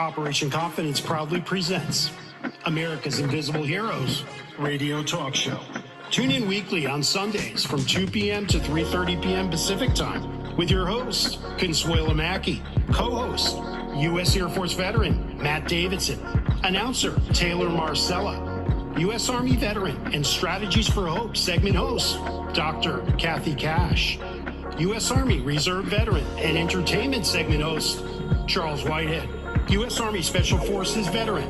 Operation Confidence proudly presents America's Invisible Heroes radio talk show. Tune in weekly on Sundays from 2 p.m. to 3:30 p.m. Pacific time with your host, Consuela Mackey, co-host, U.S. Air Force veteran Matt Davidson, announcer Taylor Marcella, U.S. Army veteran and Strategies for Hope segment host, Dr. Kathy Cash, U.S. Army Reserve veteran and entertainment segment host, Charles Whitehead, U.S. Army Special Forces veteran,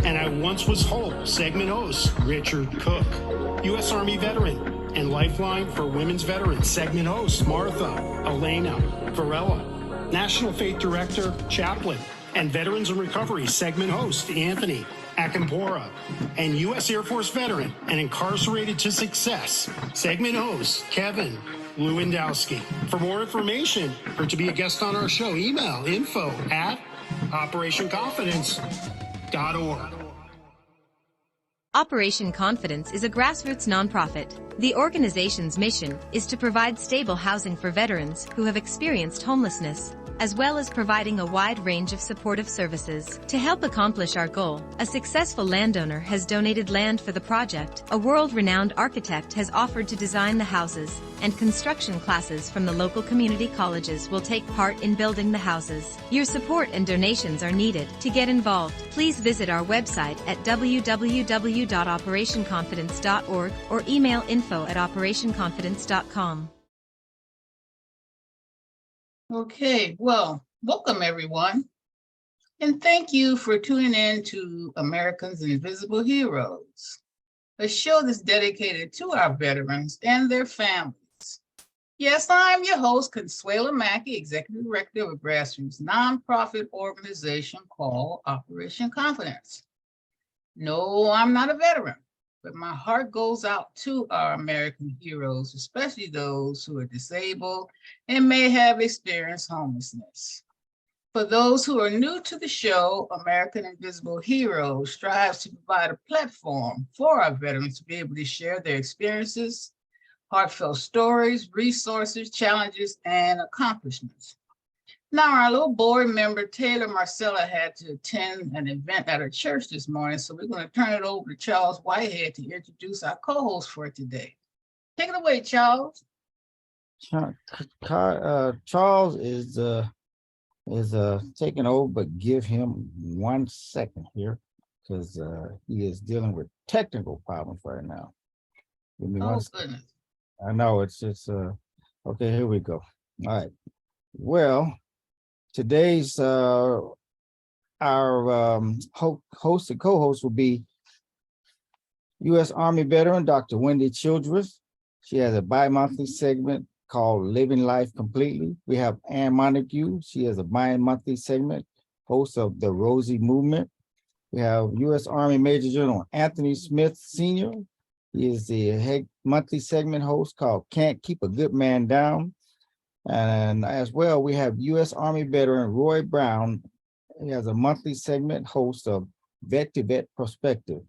and I Once Was Whole segment host, Richard Cook, U.S. Army veteran and Lifeline for Women's Veterans segment host, Martha Elena Varela, National Faith Director, Chaplain, and Veterans in Recovery segment host, Anthony Akampora, and U.S. Air Force veteran and Incarcerated to Success segment host, Kevin Lewandowski. For more information or to be a guest on our show, email info@operationconfidence.org. Operation Confidence is a grassroots nonprofit. The organization's mission is to provide stable housing for veterans who have experienced homelessness, as well as providing a wide range of supportive services. To help accomplish our goal, a successful landowner has donated land for the project, a world-renowned architect has offered to design the houses, and construction classes from the local community colleges will take part in building the houses. Your support and donations are needed. To get involved, please visit our website at www.operationconfidence.org or email info@operationconfidence.com. Okay, well, welcome everyone, and thank you for tuning in to America's Invisible Heroes, a show that's dedicated to our veterans and their families. Yes, I'm your host, Consuela Mackey, Executive Director of a grassroots nonprofit organization called Operation Confidence. No, I'm not a veteran, but my heart goes out to our American heroes, especially those who are disabled and may have experienced homelessness. For those who are new to the show, American Invisible Heroes strives to provide a platform for our veterans to be able to share their experiences, heartfelt stories, resources, challenges, and accomplishments. Now, our little board member, Taylor Marcella, had to attend an event at her church this morning, so we're going to turn it over to Charles Whitehead to introduce our co-host for today. Take it away, Charles. Charles is taking over, but give him 1 second here because he is dealing with technical problems right now. Give me one second. Goodness. I know it's just okay. Here we go. All right. Well, today's our host and co-host will be U.S. Army veteran Dr. Wendy Childress. She has a bi-monthly segment called Living Life Completely. We have Ann Montague. She has a bi-monthly segment, host of the Rosie Movement. We have U.S. Army Major General Anthony Smith Sr. He is the monthly segment host called Can't Keep a Good Man Down. And as well, we have U.S. Army veteran Roy Brown. He has a monthly segment host of Vet to Vet Perspective.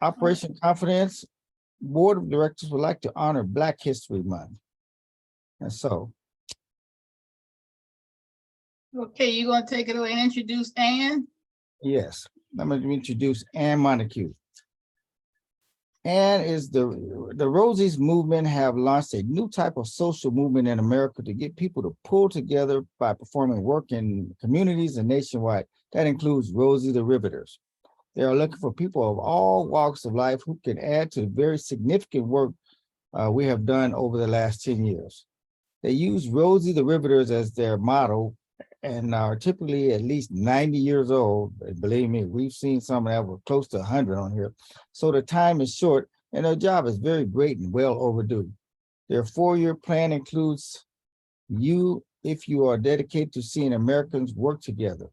Operation Confidence Board of Directors would like to honor Black History Month. And so. Okay, you're going to take it away and introduce Ann? Yes, I'm going to introduce Ann Montague. And is the Rosie's movement have launched a new type of social movement in America to get people to pull together by performing work in communities and nationwide. That includes Rosie the Riveters. They are looking for people of all walks of life who can add to the very significant work we have done over the last 10 years. They use Rosie the Riveters as their motto and are typically at least 90 years old. Believe me, we've seen some that were close to 100 on here. So the time is short and their job is very great and well overdue. Their 4-year plan includes you if you are dedicated to seeing Americans work together.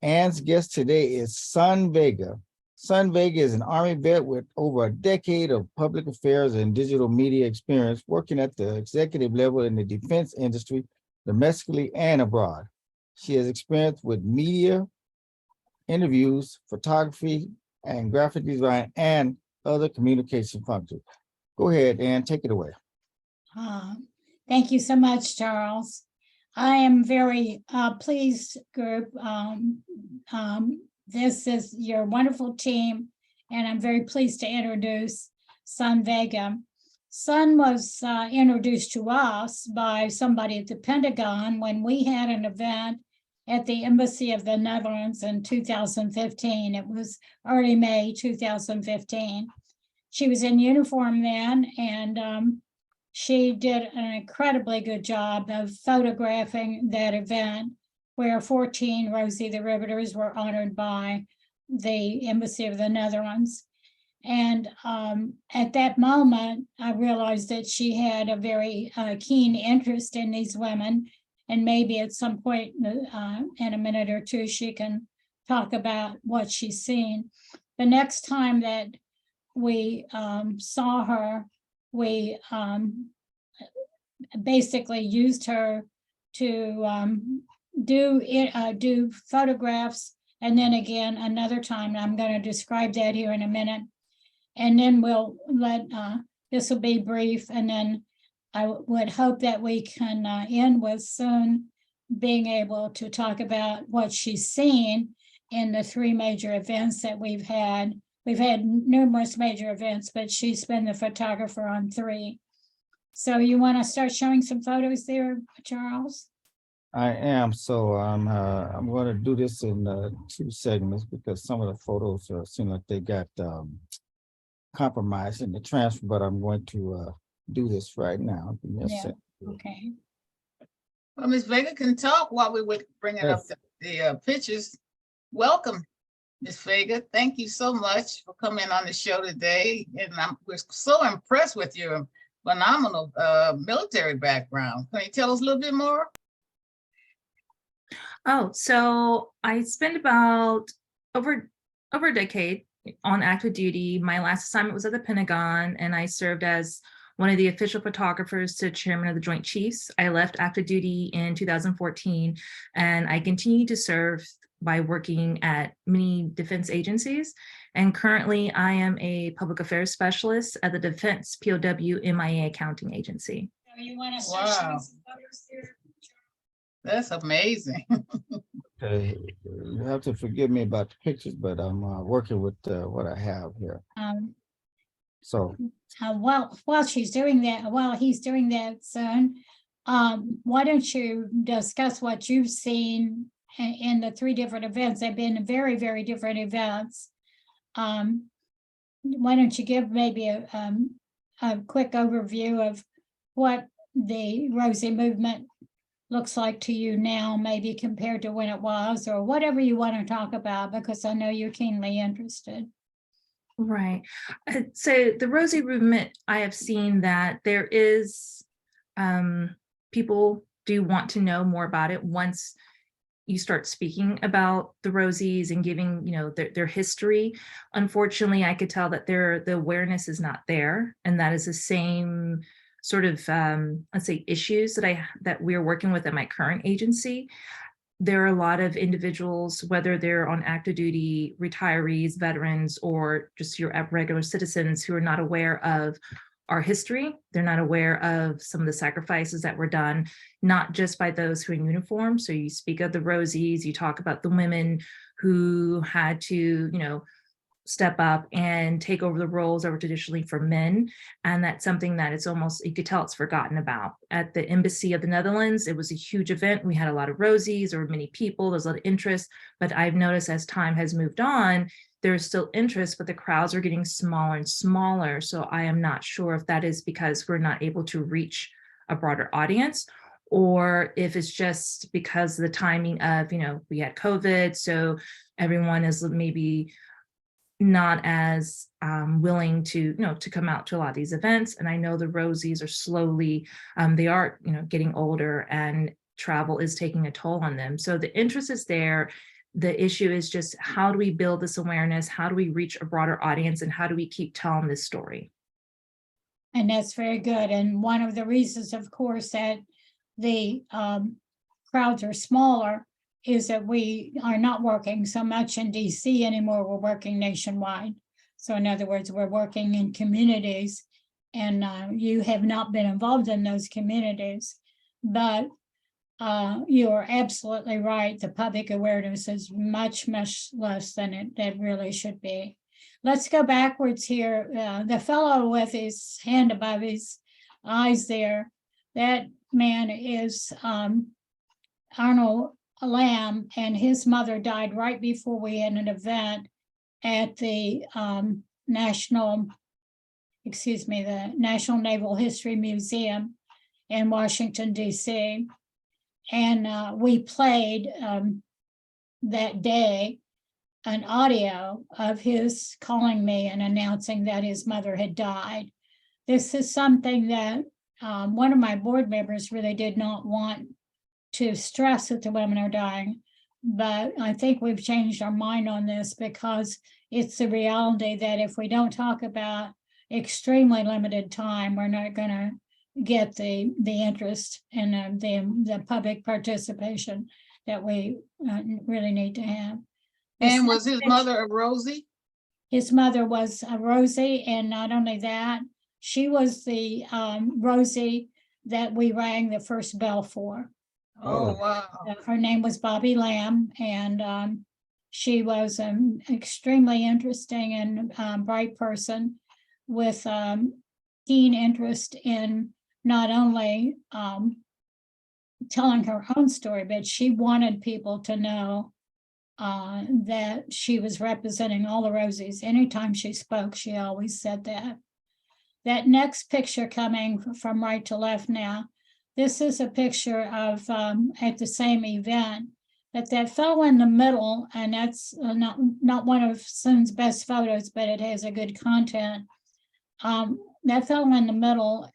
Ann's guest today is Son Vega. Son Vega is an Army vet with over a decade of public affairs and digital media experience working at the executive level in the defense industry, domestically and abroad. She has experience with media, interviews, photography, and graphic design, and other communication functions. Go ahead, Ann, take it away. Thank you so much, Charles. I am very pleased, group. This is your wonderful team, and I'm very pleased to introduce Son Vega. Son was introduced to us by somebody at the Pentagon when we had an event at the Embassy of the Netherlands in 2015. It was early May 2015. She was in uniform then, and she did an incredibly good job of photographing that event where 14 Rosie the Riveters were honored by the Embassy of the Netherlands. And at that moment, I realized that she had a very keen interest in these women. And maybe at some point in a minute or two, she can talk about what she's seen. The next time that we saw her, we basically used her to do photographs. And then again, another time, I'm going to describe that here in a minute. And then we'll let, this will be brief. And then I would hope that we can end with soon being able to talk about what she's seen in the 3 major events that we've had. We've had numerous major events, but she's been the photographer on 3. So you want to start showing some photos there, Charles? I am. So I'm going to do this in 2 segments because some of the photos seem like they got compromised in the transfer, but I'm going to do this right now. Give me a Yeah. second. Okay. Well, Ms. Vega can talk while we were bringing up the pictures. Welcome, Ms. Vega. Thank you so much for coming on the show today. And we're so impressed with your phenomenal military background. Can you tell us a little bit more? Oh, so I spent about over a decade on active duty. My last assignment was at the Pentagon, and I served as one of the official photographers to Chairman of the Joint Chiefs. I left active duty in 2014, and I continued to serve by working at many defense agencies. And currently, I am a public affairs specialist at the Defense POW MIA Accounting Agency. So you want to start showing some photos there? That's amazing. Okay, you have to forgive me about the pictures, but I'm working with what I have here. So While she's doing that, while he's doing that, son, why don't you discuss what you've seen in the 3 different events? They've been very, very different events. Why don't you give maybe a quick overview of what the Rosie movement looks like to you now, maybe compared to when it was, or whatever you want to talk about, because I know you're keenly interested. Right. So the Rosie movement, I have seen that there is, people do want to know more about it once you start speaking about the Rosies and giving, their history. Unfortunately, I could tell that the awareness is not there. And that is the same sort of, let's say, issues that we're working with at my current agency. There are a lot of individuals, whether they're on active duty, retirees, veterans, or just your regular citizens, who are not aware of our history. They're not aware of some of the sacrifices that were done, not just by those who are in uniform. So you speak of the Rosies, you talk about the women who had to, step up and take over the roles that were traditionally for men. And that's something that it's almost, you could tell it's forgotten about. At the Embassy of the Netherlands, it was a huge event. We had a lot of Rosies, there were many people, there's a lot of interest, but I've noticed as time has moved on, there's still interest, but the crowds are getting smaller and smaller. So I am not sure if that is because we're not able to reach a broader audience, or if it's just because of the timing of, we had COVID, so everyone is maybe not as willing to, to come out to a lot of these events. And I know the Rosies are slowly, they are, getting older, and travel is taking a toll on them. So the interest is there. The issue is just, how do we build this awareness? How do we reach a broader audience? And how do we keep telling this story? And that's very good. And one of the reasons, of course, that the crowds are smaller is that we are not working so much in DC anymore. We're working nationwide. So in other words, we're working in communities, and you have not been involved in those communities. But You are absolutely right. The public awareness is much, much less than it really should be. Let's go backwards here. The fellow with his hand above his eyes there, that man is Arnold Lamb, and his mother died right before we had an event at the National Naval History Museum in Washington, D.C. And we played that day an audio of his calling me and announcing that his mother had died. This is something that one of my board members really did not want to stress that the women are dying, but I think we've changed our mind on this because it's the reality that if we don't talk about extremely limited time, we're not going to get the interest and the public participation that we really need to have. And was his mother a Rosie? His mother was a Rosie, and not only that, she was the Rosie that we rang the first bell for. Oh, wow. Her name was Bobby Lamb, and she was an extremely interesting and bright person with keen interest in not only telling her own story, but she wanted people to know that she was representing all the Rosies. Anytime she spoke, she always said that. That next picture coming from right to left now, this is a picture of at the same event, but that fellow in the middle, and that's not one of Sun's best photos, but it has a good content. That fellow in the middle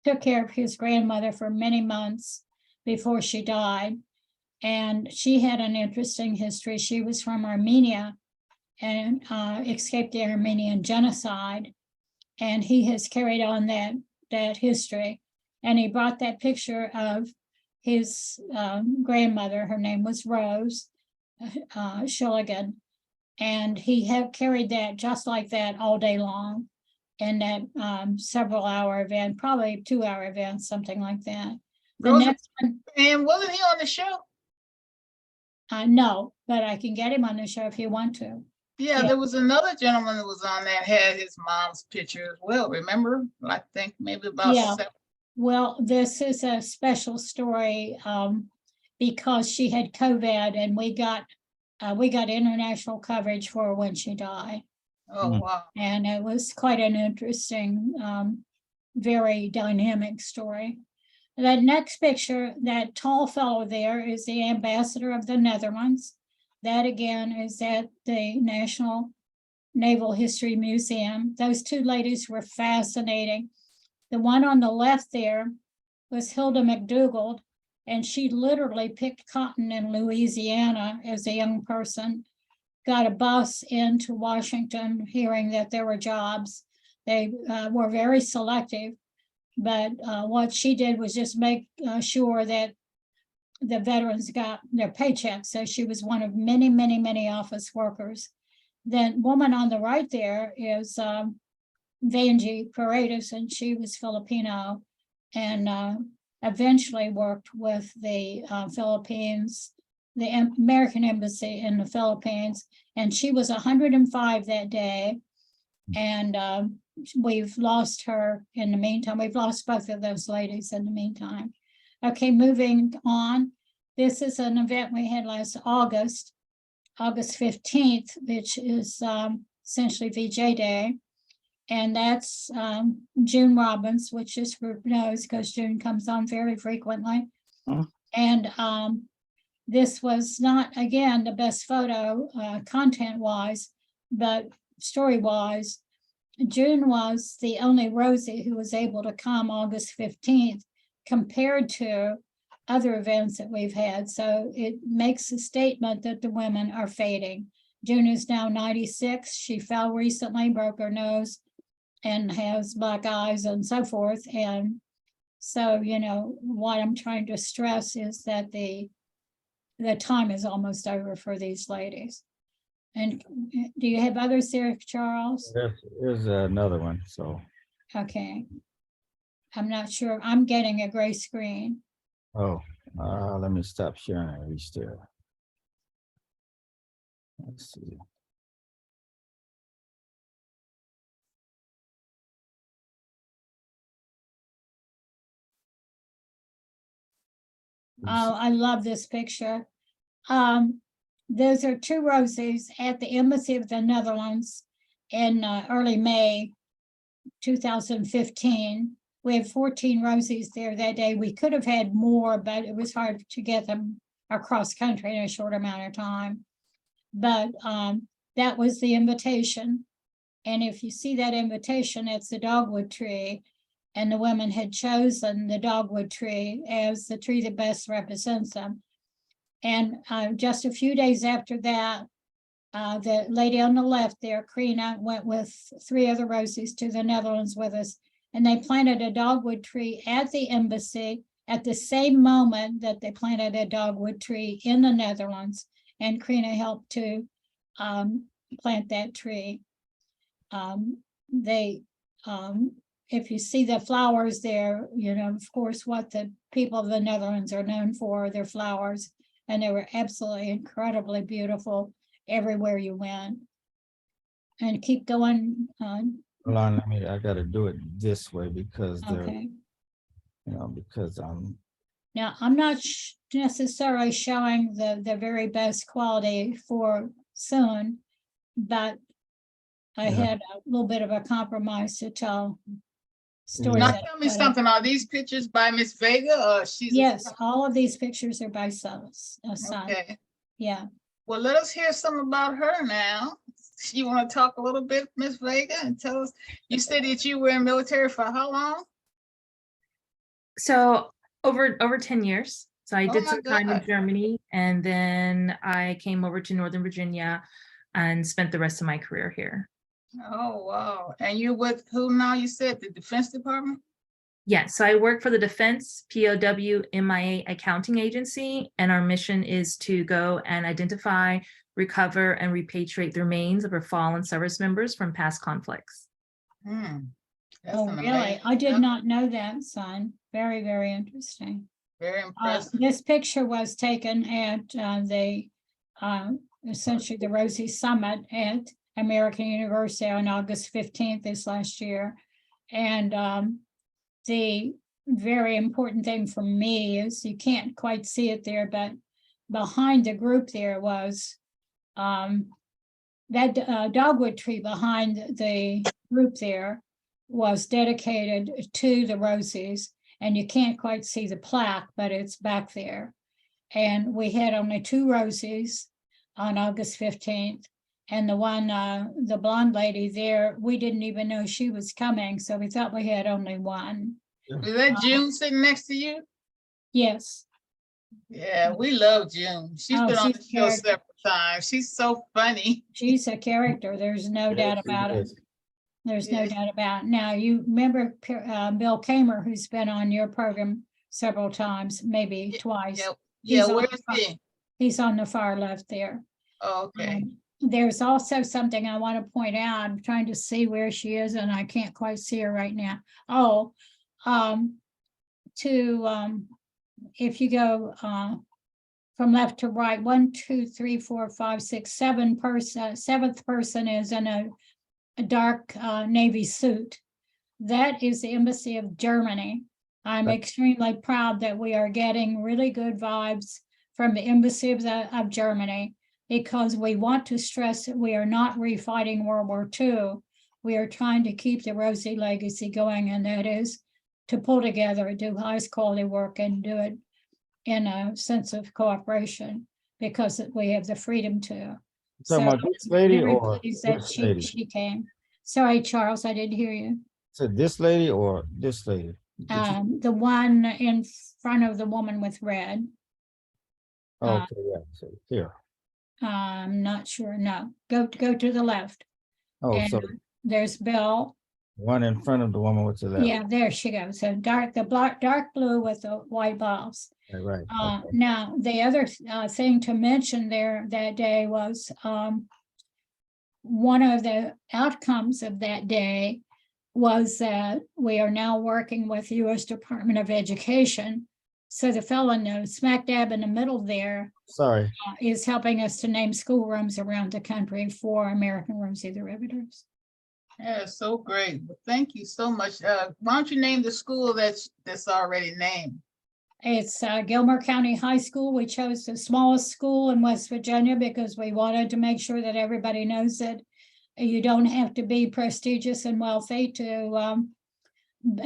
took care of his grandmother for many months before she died. And she had an interesting history. She was from Armenia and escaped the Armenian genocide. And he has carried on that history. And he brought that picture of his grandmother. Her name was Rose Shilligan. And he had carried that just like that all day long in that several hour event, probably 2 hour event, something like that. The Rosie, next one, and wasn't he on the show? no, but I can get him on the show if you want to. Yeah, Yeah. there was another gentleman that was on that, had his mom's picture as well, remember? I think maybe about Yeah. 7. Well, this is a special story because she had COVID, and we got international coverage for her when she died. Oh, wow. And it was quite an interesting, very dynamic story. That next picture, that tall fellow there is the ambassador of the Netherlands. That again is at the National Naval History Museum. Those two ladies were fascinating. The one on the left there was Hilda McDougald, and she literally picked cotton in Louisiana as a young person, got a bus into Washington hearing that there were jobs. They were very selective, but what she did was just make sure that the veterans got their paychecks. So she was one of many, many, many office workers. Then woman on the right there is Vanjie Paredes, and she was Filipino and eventually worked with the Philippines, the American Embassy in the Philippines. And she was 105 that day. And we've lost her in the meantime. We've lost both of those ladies in the meantime. Okay, moving on. This is an event we had last August 15th, which is essentially VJ Day. And that's June Robbins, which this group knows because June comes on very frequently. And this was not, again, the best photo content-wise, but story-wise. June was the only Rosie who was able to come August 15th compared to other events that we've had. So it makes a statement that the women are fading. June is now 96. She fell recently, broke her nose, and has black eyes and so forth. And so, you know, what I'm trying to stress is that the time is almost over for these ladies. And do you have others there, Charles? There's another one, so. Okay. I'm not sure. I'm getting a gray screen. Oh, Let me stop sharing and reach there. Let's see. Oh, I love this picture. Those are two Rosies at the Embassy of the Netherlands in early May 2015. We had 14 Rosies there that day. We could have had more, but it was hard to get them across country in a short amount of time. But that was the invitation. And if you see that invitation, it's the dogwood tree. And the women had chosen the dogwood tree as the tree that best represents them. And just a few days after that, the lady on the left there, Karina, went with 3 other Rosies to the Netherlands with us. And they planted a dogwood tree at the embassy at the same moment that they planted a dogwood tree in the Netherlands. And Karina helped to plant that tree. If you see the flowers there, you know, of course, what the people of the Netherlands are known for are their flowers. And they were absolutely incredibly beautiful everywhere you went. And keep going. Hold on, I gotta do it this way because they're, Okay. you know, because Now, I'm not necessarily showing the very best quality for soon, but I Yeah. had a little bit of a compromise to tell stories. Now that- tell me something, are these pictures by Miss Vega or she's? Yes, all of these pictures are by Son. Okay, Yeah. well, let us hear some about her now. You want to talk a little bit, Miss Vega, and tell us, you said that you were in military for how long? So over 10 years. So I Oh did my some time in God. Germany, and then I came over to Northern Virginia and spent the rest of my career here. Oh, wow. And you with who now? You said the Defense Department? Yeah, so I work for the Defense POW MIA Accounting Agency, and our mission is to go and identify, recover, and repatriate the remains of our fallen service members from past conflicts. That's Oh, an really? amazing I did job. not know that, Son. Very, very interesting. Very impressive. This picture was taken at essentially the Rosie Summit at American University on August 15th this last year. And the very important thing for me is you can't quite see it there, but behind the group there was that dogwood tree behind the group there was dedicated to the Rosies. And you can't quite see the plaque, but it's back there. And we had only 2 Rosies on August 15th. And the one, the blonde lady there, we didn't even know she was coming. So we thought we had only 1. Is that June sitting next to you? Yes. Yeah, we love June. She's Oh, been on the she's show character. several times. She's so funny. She's a character. There's no doubt about it. There's no Yes. doubt about it. Now, you remember Bill Kamer, who's been on your program several times, maybe twice. Yeah, He's yeah, on where the is far- he? He's on the far left there. Oh, okay. There's also something I want to point out. I'm trying to see where she is and I can't quite see her right now. Oh, if you go from left to right, 1, 2, 3, 4, 5, 6, 7 person, 7th person is in a dark navy suit. That is the Embassy of Germany. I'm extremely proud that we are getting really good vibes from the Embassy of Germany, because we want to stress that we are not refighting World War II. We are trying to keep the Rosie legacy going, and that is to pull together, do highest quality work, and do it in a sense of cooperation, because we have the freedom to. talking about this lady very or pleased that this lady? she came. Sorry, Charles, I didn't hear you. So this lady or this lady? Did you- The one in front of the woman with red. Okay, yeah, so here. I'm not sure. No, go to the left. Oh, And so there's Bill. one in front of the woman with the left. Yeah, there she goes. So dark blue with the white balls. Right. Okay. Now, the other thing to mention there that day was one of the outcomes of that day was that we are now working with U.S. Department of Education So the fellow smack dab in the middle there Sorry. is helping us to name schoolrooms around the country for American Rosie the Riveters. Yeah, so great. Well, thank you so much. Why don't you name the school that's already named? It's Gilmer County High School. We chose the smallest school in West Virginia because we wanted to make sure that everybody knows that you don't have to be prestigious and wealthy to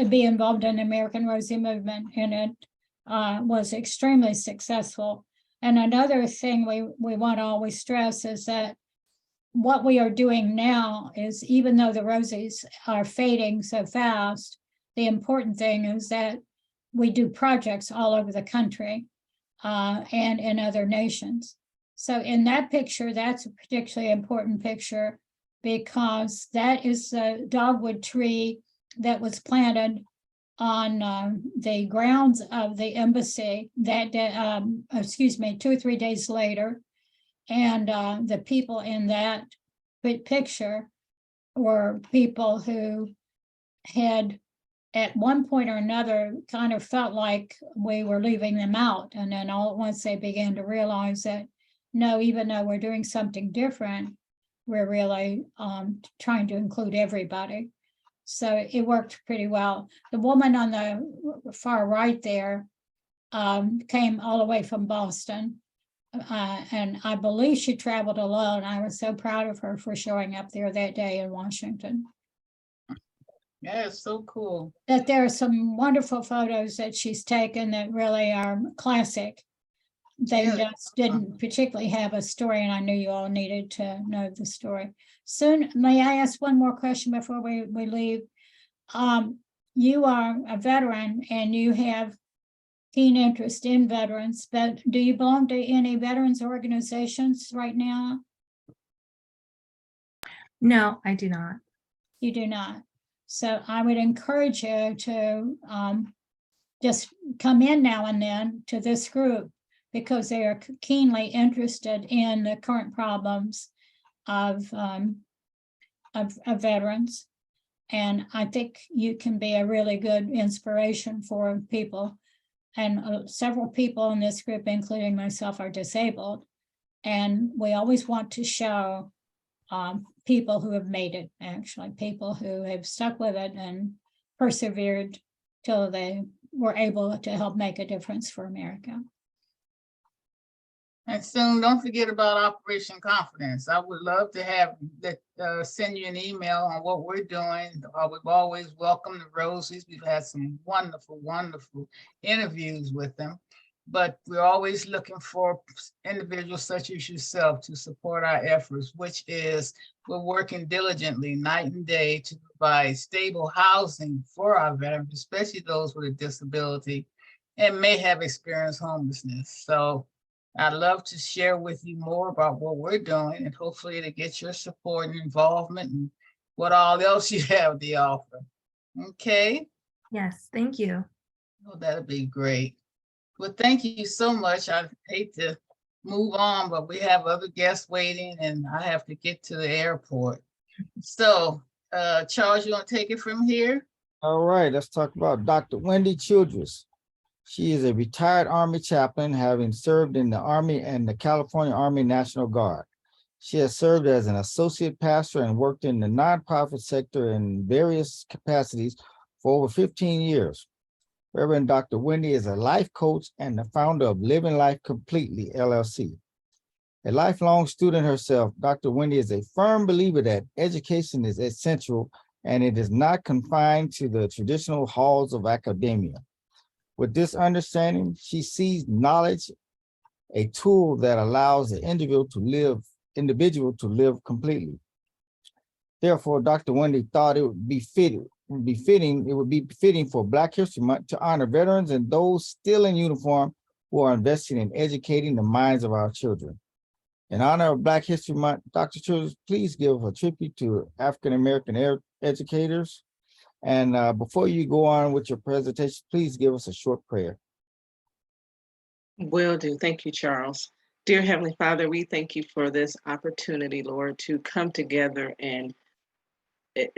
be involved in the American Rosie movement, and it was extremely successful. And another thing we want to always stress is that what we are doing now is, even though the Rosies are fading so fast, the important thing is that we do projects all over the country and in other nations. So in that picture, that's a particularly important picture because that is the dogwood tree that was planted on the grounds of the embassy that day, 2 or 3 days later. And the people in that picture were people who had at one point or another kind of felt like we were leaving them out. And then all at once they began to realize that, no, even though we're doing something different, we're really trying to include everybody. So it worked pretty well. The woman on the far right there came all the way from Boston. And I believe she traveled alone. I was so proud of her for showing up there that day in Washington. Yeah, it's so cool. That there are some wonderful photos that she's taken that really are classic. They just didn't particularly have a story, and I knew you all needed to know the story. Soon, may I ask one more question before we leave? You are a veteran and you have keen interest in veterans, but do you belong to any veterans organizations right now? No, I do not. You do not. So I would encourage you to just come in now and then to this group because they are keenly interested in the current problems of veterans. And I think you can be a really good inspiration for people. And several people in this group, including myself, are disabled. And we always want to show people who have made it, actually, people who have stuck with it and persevered till they were able to help make a difference for America. And soon, don't forget about Operation Confidence. I would love to have that send you an email on what we're doing. We've always welcomed the Rosies. We've had some wonderful, wonderful interviews with them. But we're always looking for individuals such as yourself to support our efforts, which is we're working diligently night and day to provide stable housing for our veterans, especially those with a disability and may have experienced homelessness. So I'd love to share with you more about what we're doing and hopefully to get your support and involvement and what all else you have to offer. Okay? Yes, thank you. Oh, that'd be great. Well, thank you so much. I hate to move on, but we have other guests waiting and I have to get to the airport. So, Charles, you want to take it from here? All right, let's talk about Dr. Wendy Childress. She is a retired Army chaplain, having served in the Army and the California Army National Guard. She has served as an associate pastor and worked in the nonprofit sector in various capacities for over 15 years. Reverend Dr. Wendy is a life coach and the founder of Living Life Completely, LLC. A lifelong student herself, Dr. Wendy is a firm believer that education is essential and it is not confined to the traditional halls of academia. With this understanding, she sees knowledge a tool that allows the individual to live completely. Therefore, Dr. Wendy thought it would be fitting for Black History Month to honor veterans and those still in uniform who are investing in educating the minds of our children. In honor of Black History Month, Dr. Childress, please give a tribute to African American educators. And before you go on with your presentation, please give us a short prayer. Will do. Thank you, Charles. Dear Heavenly Father, we thank you for this opportunity, Lord, to come together and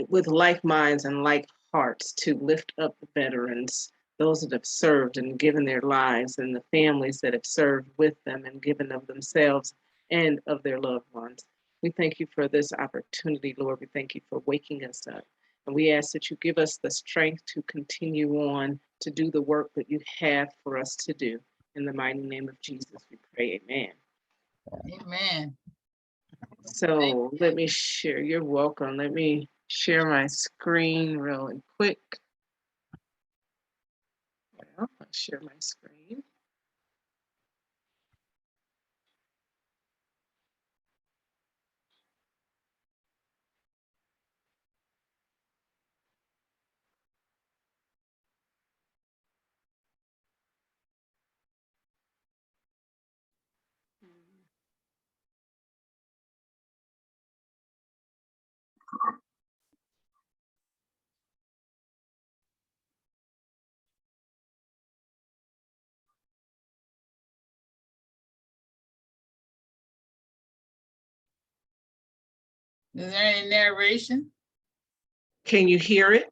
with like minds and like hearts to lift up the veterans those that have served and given their lives, and the families that have served with them and given of themselves and of their loved ones. We thank you for this opportunity, Lord. We thank you for waking us up. And we ask that you give us the strength to continue on to do the work that you have for us to do. In the mighty name of Jesus, we pray, amen. Amen. So let me share, you're welcome. Let me share my screen really quick. Well, I'll share my screen. Is there any narration? Can you hear it?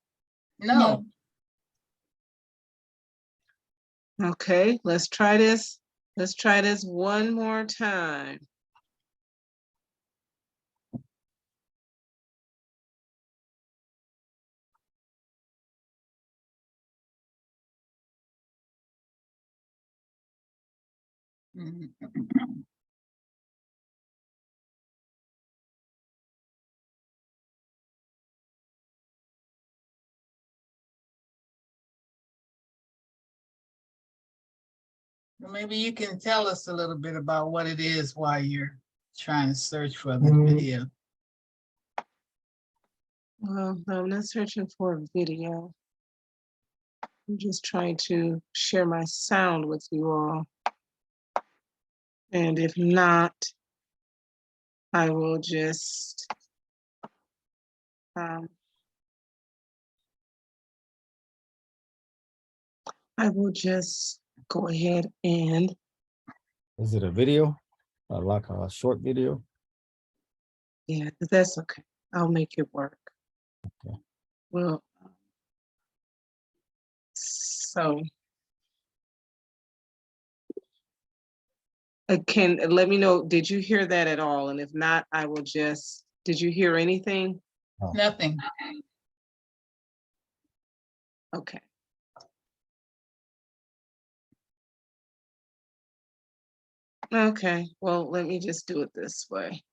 No. Okay, let's try this. Let's try this one more time. Mhm. Well, maybe you can tell us a little bit about what it is while you're trying to search for the video. Well, I'm not searching for a video. I'm just trying to share my sound with you all. And if not, I will just go ahead and. Is it a video? Like a short video? Yeah, that's okay. I'll make it work. Okay. Well, so can let me know, did you hear that at all? And if not, I will just, did you hear anything? Nothing. Okay. Okay, well, let me just do it this way.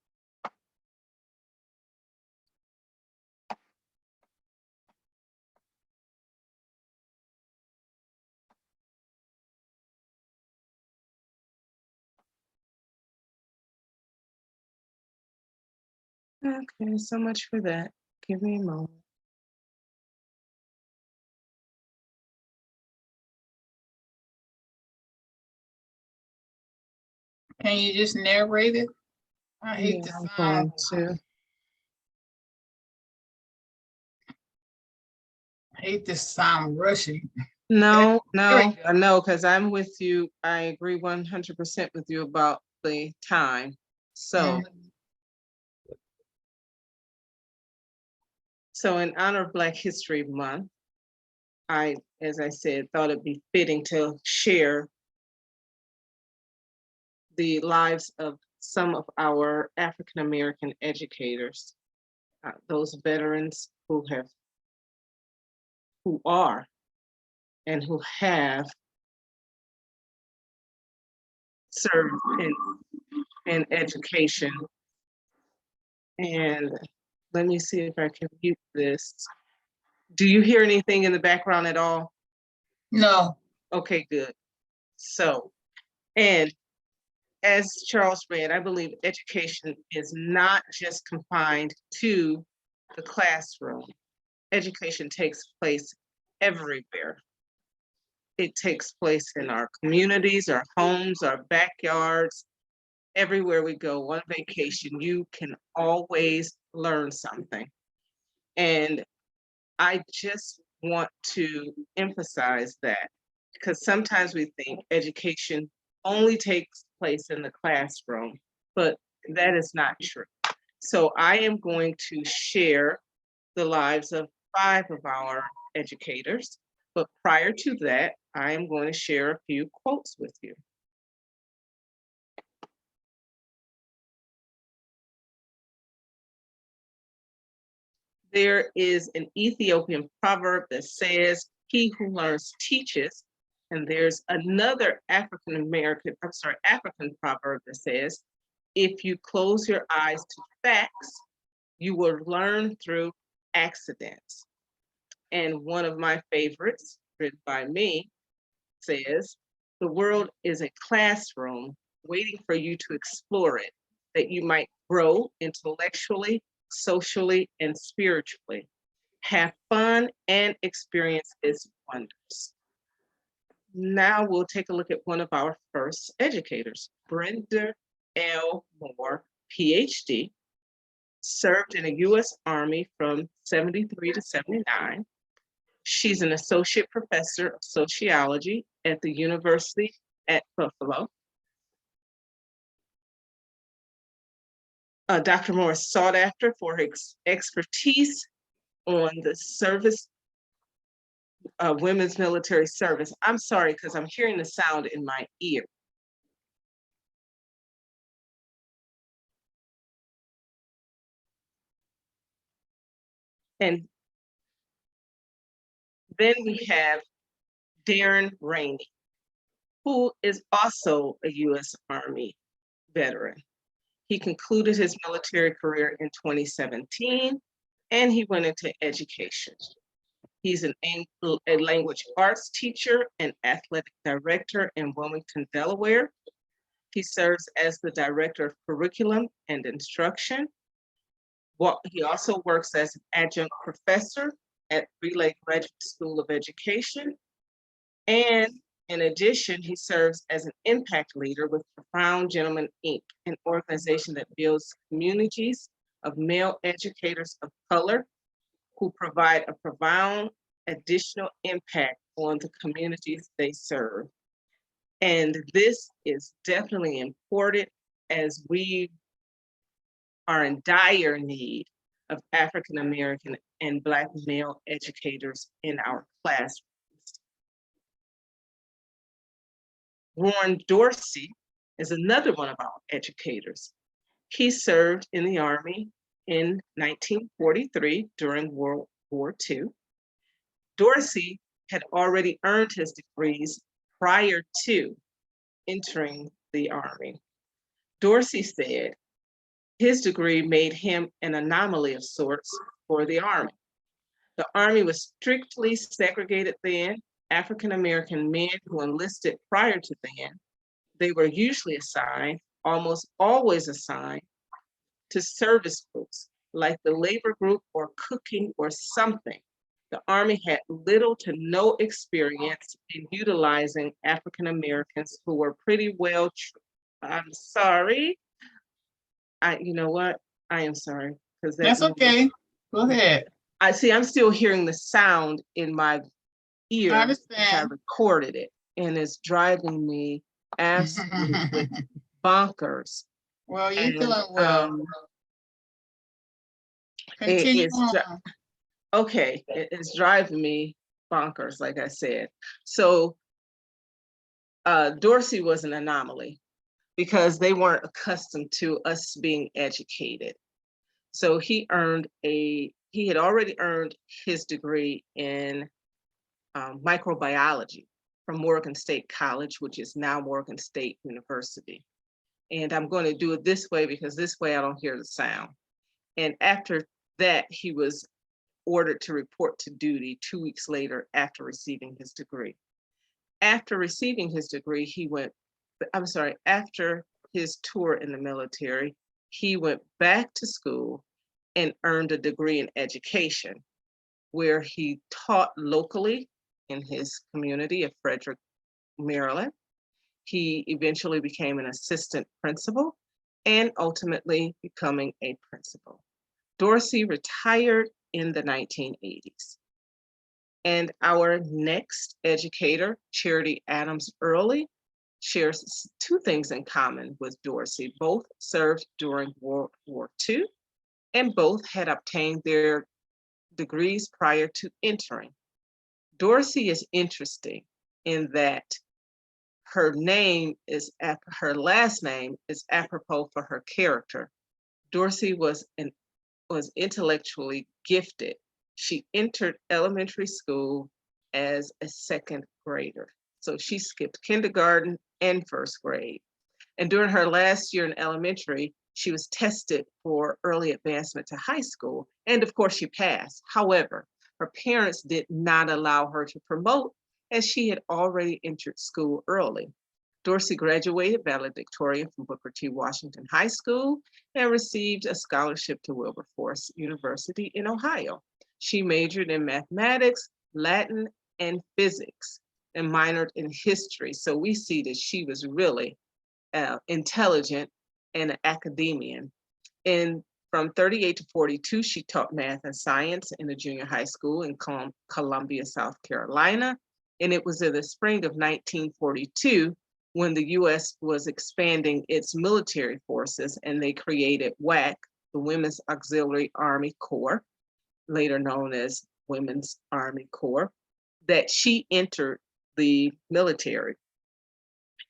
Okay, so much for that. Give me a moment. Can you just narrate it? I hate Yeah, to I'm sound. going to. I hate to sound rushy. No, There we go. no, because I'm with you. I agree 100% with you about the time. So, so in honor of Black History Month, I, as I said, thought it'd be fitting to share the lives of some of our African American educators, those veterans who are, and who have served in education. And let me see if I can mute this. Do you hear anything in the background at all? No. Okay, good. So, and as Charles read, I believe education is not just confined to the classroom. Education takes place everywhere. It takes place in our communities, our homes, our backyards, everywhere we go on vacation. You can always learn something. And I just want to emphasize that, because sometimes we think education only takes place in the classroom, but that is not true. So I am going to share the lives of 5 of our educators. But prior to that, I am going to share a few quotes with you. There is an Ethiopian proverb that says, "He who learns teaches." And there's another African proverb that says, "If you close your eyes to facts, you will learn through accidents." And one of my favorites, written by me, says, "The world is a classroom waiting for you to explore it, that you might grow intellectually, socially, and spiritually. Have fun and experience its wonders." Now we'll take a look at one of our first educators, Brenda L. Moore, PhD, served in the U.S. Army from 73 to 79. She's an associate professor of sociology at the University at Buffalo. Dr. Moore is sought after for her expertise on the service, women's military service. I'm sorry, because I'm hearing the sound in my ear. And then we have Darren Rainey, who is also a U.S. Army veteran. He concluded his military career in 2017, and he went into education. He's a language arts teacher and athletic director in Wilmington, Delaware. He serves as the director of curriculum and instruction. He also works as an adjunct professor at Relay Graduate School of Education. And in addition, he serves as an impact leader with Profound Gentlemen, Inc., an organization that builds communities of male educators of color who provide a profound additional impact on the communities they serve. And this is definitely important, as we are in dire need of African American and Black male educators in our classrooms. Warren Dorsey is another one of our educators. He served in the Army in 1943 during World War II. Dorsey had already earned his degrees prior to entering the Army. Dorsey said his degree made him an anomaly of sorts for the Army. The Army was strictly segregated then. African American men who enlisted prior to then, they were usually assigned, almost always assigned, to service groups like the labor group or cooking or something. The Army had little to no experience in utilizing African Americans who were pretty well, I'm sorry. You know what? I am sorry. Because That's okay. Go ahead. I see, I'm still hearing the sound in my ear. I I understand. recorded it, and it's driving me absolutely bonkers. Well, you're And, doing well. Continue on. Okay, it's driving me bonkers, like I said. So Dorsey was an anomaly because they weren't accustomed to us being educated. So he had already earned his degree in microbiology from Morgan State College, which is now Morgan State University. And I'm going to do it this way because this way I don't hear the sound. And after that, he was ordered to report to duty 2 weeks later after receiving his degree. After receiving his degree, after his tour in the military, he went back to school and earned a degree in education, where he taught locally in his community of Frederick, Maryland. He eventually became an assistant principal and ultimately becoming a principal. Dorsey retired in the 1980s. And our next educator, Charity Adams Early, shares two things in common with Dorsey. Both served during World War II, and both had obtained their degrees prior to entering. Dorsey is interesting in that her last name is apropos for her character. Dorsey was intellectually gifted. She entered elementary school as a second grader. So she skipped kindergarten and first grade. And during her last year in elementary, she was tested for early advancement to high school. And of course, she passed. However, her parents did not allow her to promote as she had already entered school early. Dorsey graduated valedictorian from Booker T. Washington High School and received a scholarship to Wilberforce University in Ohio. She majored in mathematics, Latin, and physics, and minored in history. So we see that she was really intelligent and an academician. And from 38 to 42, she taught math and science in a junior high school in Columbia, South Carolina. And it was in the spring of 1942 when the US was expanding its military forces and they created WAC, the Women's Auxiliary Army Corps, later known as Women's Army Corps, that she entered the military.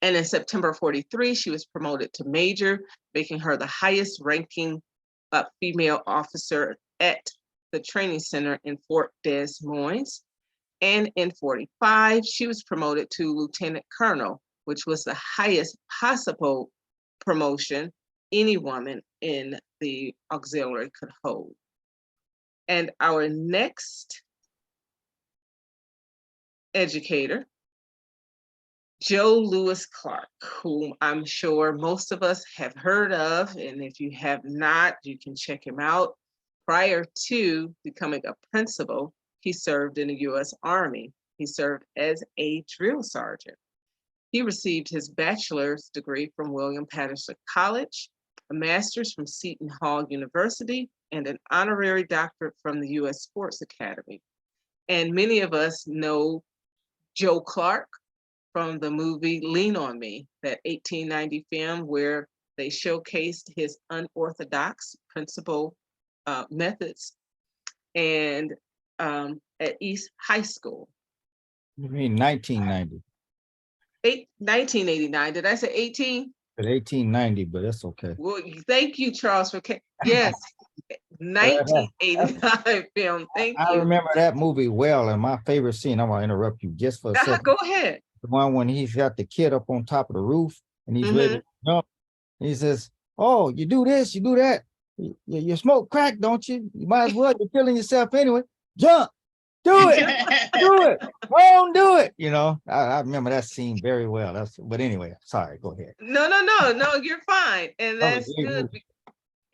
And in September 43, she was promoted to major, making her the highest ranking female officer at the training center in Fort Des Moines. And in 45, she was promoted to lieutenant colonel, which was the highest possible promotion any woman in the auxiliary could hold. And our next educator, Joe Lewis Clark, whom I'm sure most of us have heard of, and if you have not, you can check him out. Prior to becoming a principal, he served in the US Army. He served as a drill sergeant. He received his bachelor's degree from William Patterson College, a master's from Seton Hall University, and an honorary doctorate from the US Sports Academy. And many of us know Joe Clark from the movie Lean on Me, that 1890 film where they showcased his unorthodox principal methods and at East High School. You mean 1990? 1989, did I say 18? But 1890, but that's okay. Well, thank you, Charles, for, yes, 1989 film, thank I you. remember that movie well, and my favorite scene, I'm gonna interrupt you just for a second. Go ahead. The one when he's got the kid up on top of the roof and he's ready to jump. And he says, oh, you do this, you do that. You smoke crack, don't you? You might as well, you're killing yourself anyway. Jump, do it, do it, won't do it. You know, I remember that scene very well. But anyway, sorry, go ahead. No, you're fine. And that's good.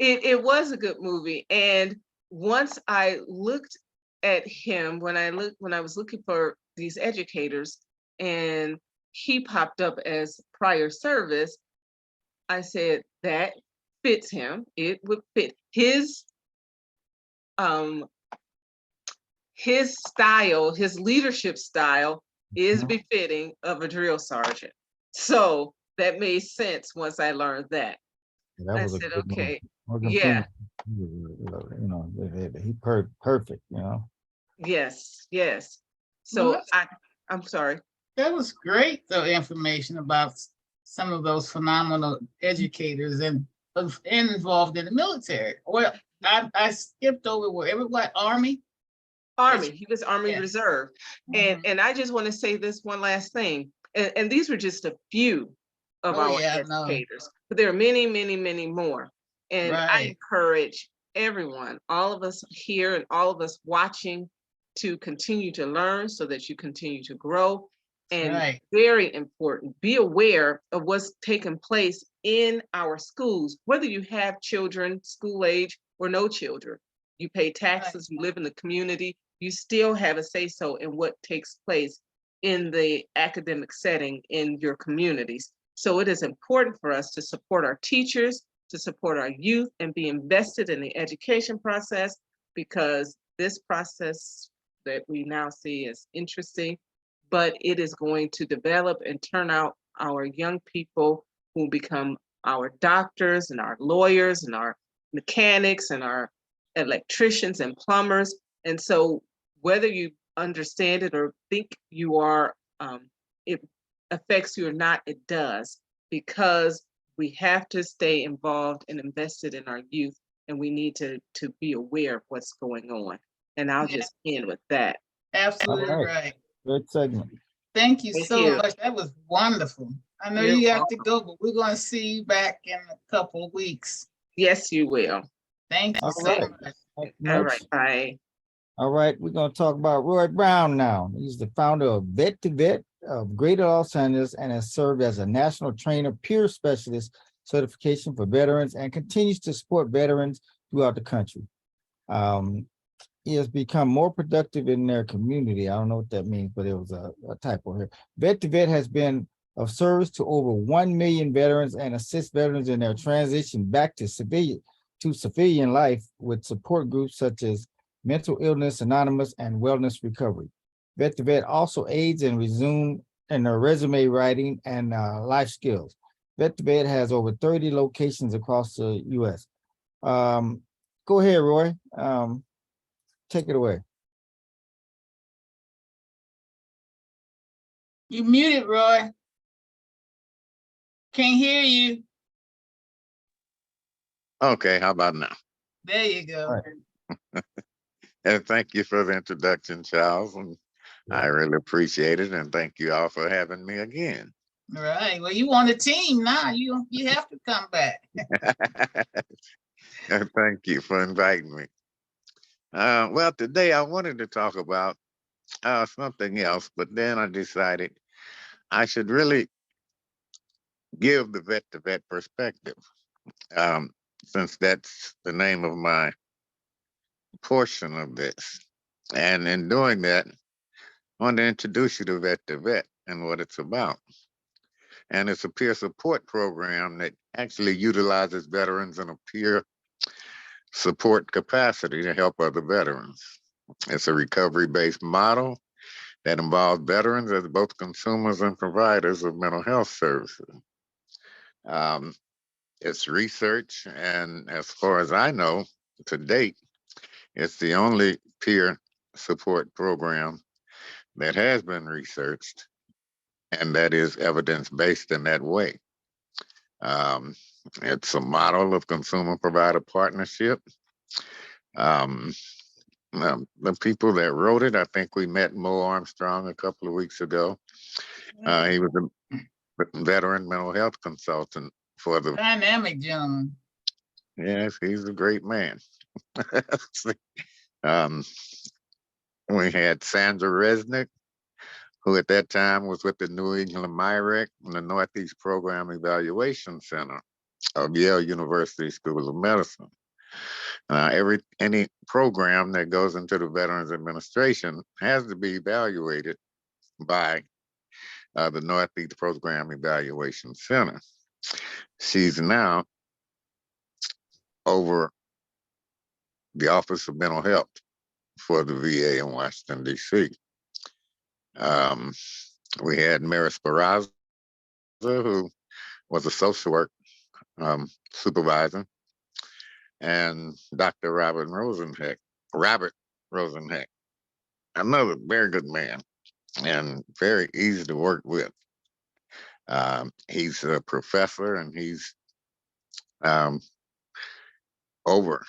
It was a good movie. And once I looked at him, when I was looking for these educators, and he popped up as prior service, I said that fits him. It would fit his style, his leadership style is befitting of a drill sergeant. So that made sense once I learned that. I said, okay, yeah. You know, he perfect, you know. Yes. So Well, I'm sorry. that was great, though, information about some of those phenomenal educators and involved in the military. Well, I skipped over where everybody Army. He was Army Reserve. And I just want to say this one last thing. And these were just a few of our educators, but there are many, many, many more. And I encourage everyone, all of us here and all of us watching, to continue to learn so that you continue to grow. And very important, be aware of what's taking place in our schools, whether you have children, school age, or no children. You pay taxes, you live in the community, you still have a say-so in what takes place in the academic setting in your communities. So it is important for us to support our teachers, to support our youth, and be invested in the education process, because this process that we now see is interesting, but it is going to develop and turn out our young people who become our doctors and our lawyers and our mechanics and our electricians and plumbers. And so whether you understand it or think you are, it affects you or not, it does, because we have to stay involved and invested in our youth, and we need to be aware of what's going on. And I'll Yeah. just end with that. Absolutely All right. right. Good segment. Thank you Thank so you. much. That was wonderful. I know You're you have to welcome. go, but we're going to see you back in a couple of weeks. Yes, you will. Thank you All so right. much. Thank you All much. right, bye. All right, we're going to talk about Roy Brown now. He's the founder of Dept of Greater Los Angeles and has served as a national trainer peer specialist certification for veterans and continues to support veterans throughout the country. He has become more productive in their community. I don't know what that means, but it was a typo here. Dept has been of service to over 1 million veterans and assists veterans in their transition back to civilian life with support groups such as Mental Illness Anonymous and Wellness Recovery. Dept also aids in their resume writing and life skills. Dept has over 30 locations across the U.S. Go ahead, Roy. Take it away. You muted, Roy. Can't hear you. Okay, how about now? There you go. All right. And thank you for the introduction, Charles. And I really appreciate it. And thank you all for having me again. All right. Well, you on the team now. You have to come back. And thank you for inviting me. Well, today I wanted to talk about something else, but then I decided I should really give the vet to vet perspective, um, since that's the name of my portion of this. And in doing that, I want to introduce you to Vet and what it's about. And it's a peer support program that actually utilizes veterans in a peer support capacity to help other veterans. It's a recovery-based model that involves veterans as both consumers and providers of mental health services. Um, it's research, and as far as I know, to date, it's the only peer support program that has been researched and that is evidence-based in that way. Um, it's a model of consumer provider partnership. Um, the people that wrote it, I think we met Mo Armstrong a couple of weeks ago. He was a veteran mental health consultant for the. Dynamic gentleman. Yes, he's a great man. um, we had Sandra Resnick, who at that time was with the New England MIREC and the Northeast Program Evaluation Center of Yale University School of Medicine. Any program that goes into the Veterans Administration has to be evaluated by the Northeast Program Evaluation Center. She's now over the Office of Mental Health for the VA in Washington, D.C. We had Mary Speraza, who was a social work supervisor, and Dr. Robert Rosenheck, another very good man and very easy to work with. He's a professor and he's um, over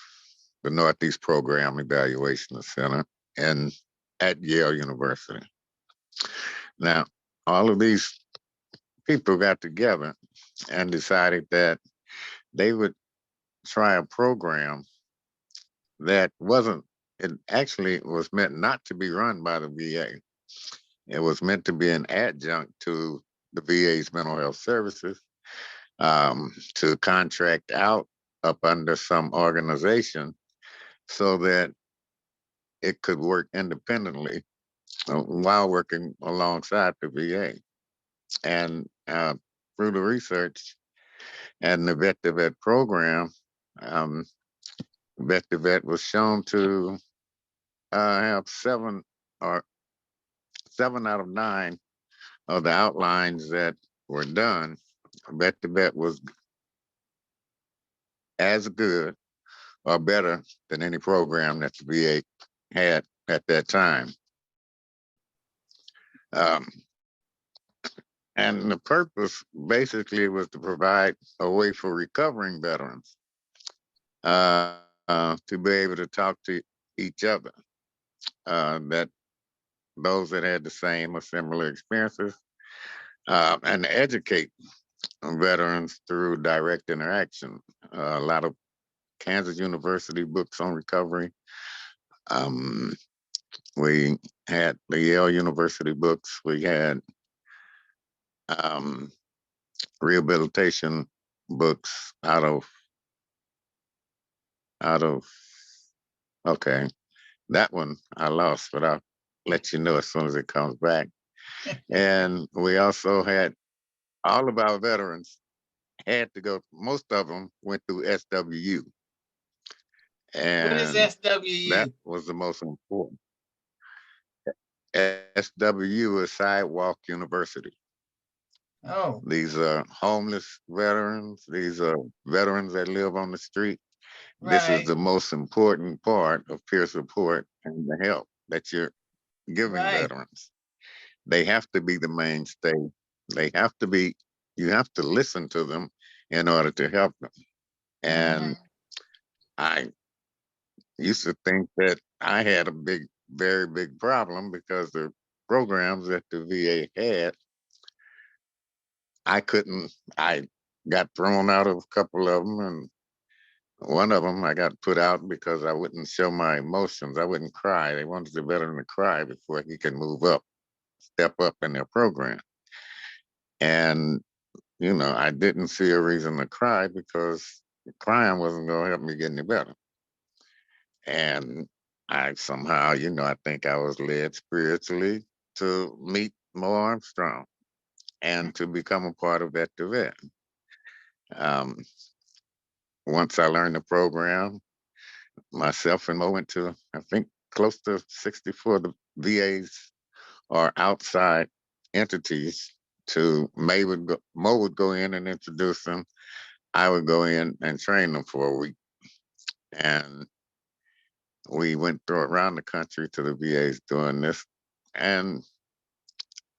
the Northeast Program Evaluation Center and at Yale University. Now, all of these people got together and decided that they would try a program that it actually was meant not to be run by the VA. It was meant to be an adjunct to the VA's mental health services, to contract out up under some organization so that it could work independently while working alongside the VA. And through the research and the Vet to Vet program, Vet to Vet was shown to have 7 out of 9 of the outlines that were done. Vet to Vet was as good or better than any program that the VA had at that time. Um, and the purpose basically was to provide a way for recovering veterans to be able to talk to each other, that those that had the same or similar experiences, and to educate veterans through direct interaction. A lot of Kansas University books on recovery. Um, we had the Yale University books. We had um, rehabilitation books out of okay, that one I lost, but I'll let you know as soon as it comes back. And we also had all of our veterans had to go, most of them went through SWU. What is And that SWU? was the most important. SWU is Sidewalk University. Oh, These are homeless veterans. These are veterans that live on the street. This is right, the most important part of peer support and the help that you're giving right. veterans. They have to be the mainstay. They have to be, you have to listen to them in order to help them. Mhm. And I used to think that I had a very big problem because the programs that the VA had, I got thrown out of a couple of them. And one of them I got put out because I wouldn't show my emotions. I wouldn't cry. They wanted the veteran to cry before he could move up, step up in their program. And, I didn't see a reason to cry because crying wasn't going to help me get any better. And I somehow, I think I was led spiritually to meet Mo Armstrong and to become a part of that event. Um, once I learned the program, myself and Mo went to, I think, close to 64 the VAs are outside entities. Mo would go in and introduce them. I would go in and train them for a week. And we went through around the country to the VAs doing this and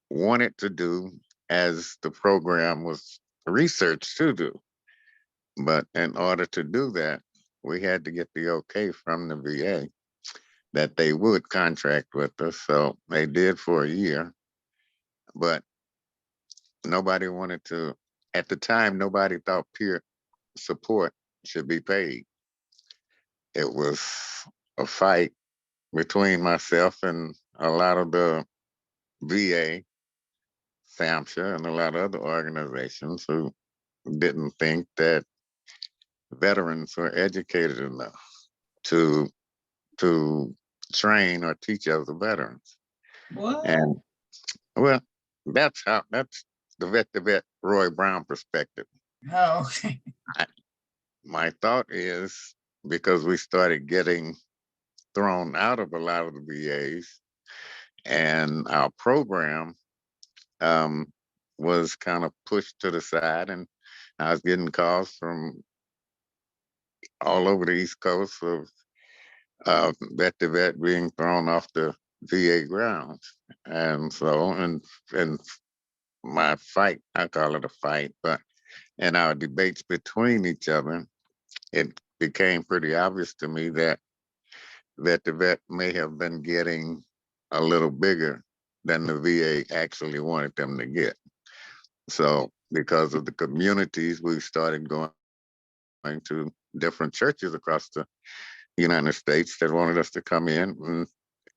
wanted to do as the program was researched to do. But in order to do that, we had to get the okay from the VA that they would contract with us. So they did for a year, but nobody wanted to, at the time, nobody thought peer support should be paid. It was a fight between myself and a lot of the VA, SAMHSA, and a lot of other organizations who didn't think that veterans were educated enough to to train or teach other veterans. What? And well, that's the vet to vet Roy Brown perspective. Oh, okay. I, my thought is because we started getting thrown out of a lot of the VAs and our program um, was kind of pushed to the side, and I was getting calls from all over the East Coast of vet to vet being thrown off the VA grounds. And so, and my fight, I call it a fight, but in our debates between each other, it became pretty obvious to me that vet to vet may have been getting a little bigger than the VA actually wanted them to get. So, because of the communities, we started going to different churches across the United States that wanted us to come in and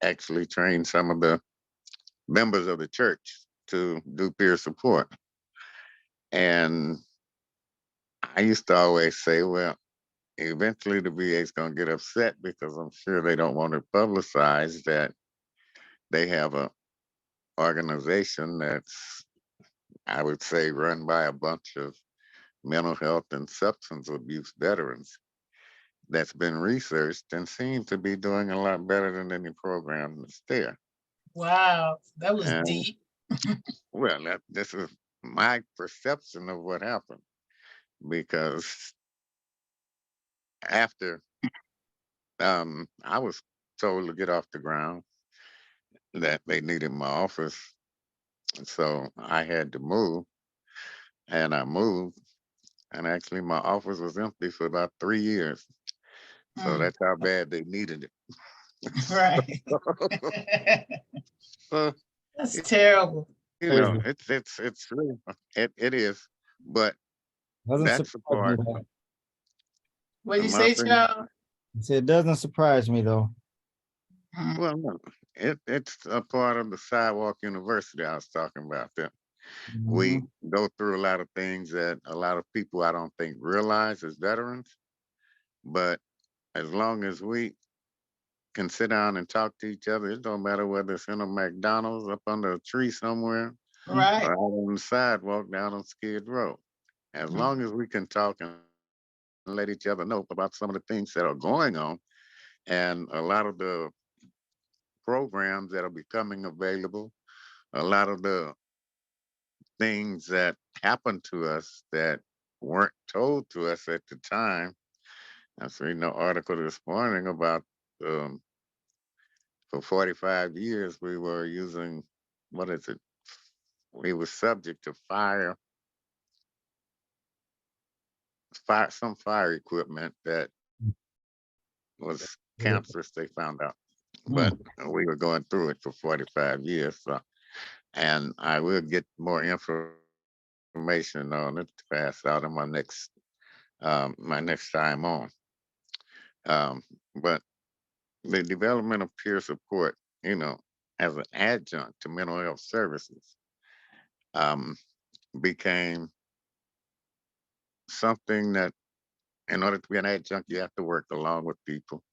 actually train some of the members of the church to do peer support. And I used to always say, well, eventually the VA is going to get upset because I'm sure they don't want to publicize that they have a organization that's, I would say, run by a bunch of mental health and substance abuse veterans that's been researched and seem to be doing a lot better than any program that's there. Wow, that was And deep. well, this is my perception of what happened because after I was told to get off the ground, that they needed my office, And so I had to move, and I moved, and actually my office was empty for about 3 years. So Mm, that's how bad they needed it. right. So, That's y- terrible. Crazy. it's really, it is, but Doesn't that's the surprise me part. though. What did you My say, thing, Charles? I said, it doesn't surprise me though. Mm, well, no, it's a part of the sidewalk university I was talking about. That we Mhm. go through a lot of things that a lot of people I don't think realize as veterans, but as long as we can sit down and talk to each other, it don't matter whether it's in a McDonald's up under a tree somewhere right. or out on the sidewalk down on Skid Row. As Mm, long as we can talk and let each other know about some of the things that are going on and a lot of the programs that are becoming available, a lot of the things that happened to us that weren't told to us at the time. I was reading an article this morning about um, for 45 years we were using, what is it? We were subject to some fire equipment that was cancerous, they found out. But Mm. we were going through it for 45 years. So, and I will get more information on it to pass out in my next time on. But the development of peer support, you know, as an adjunct to mental health services, um, became something that, in order to be an adjunct, you have to work along with people,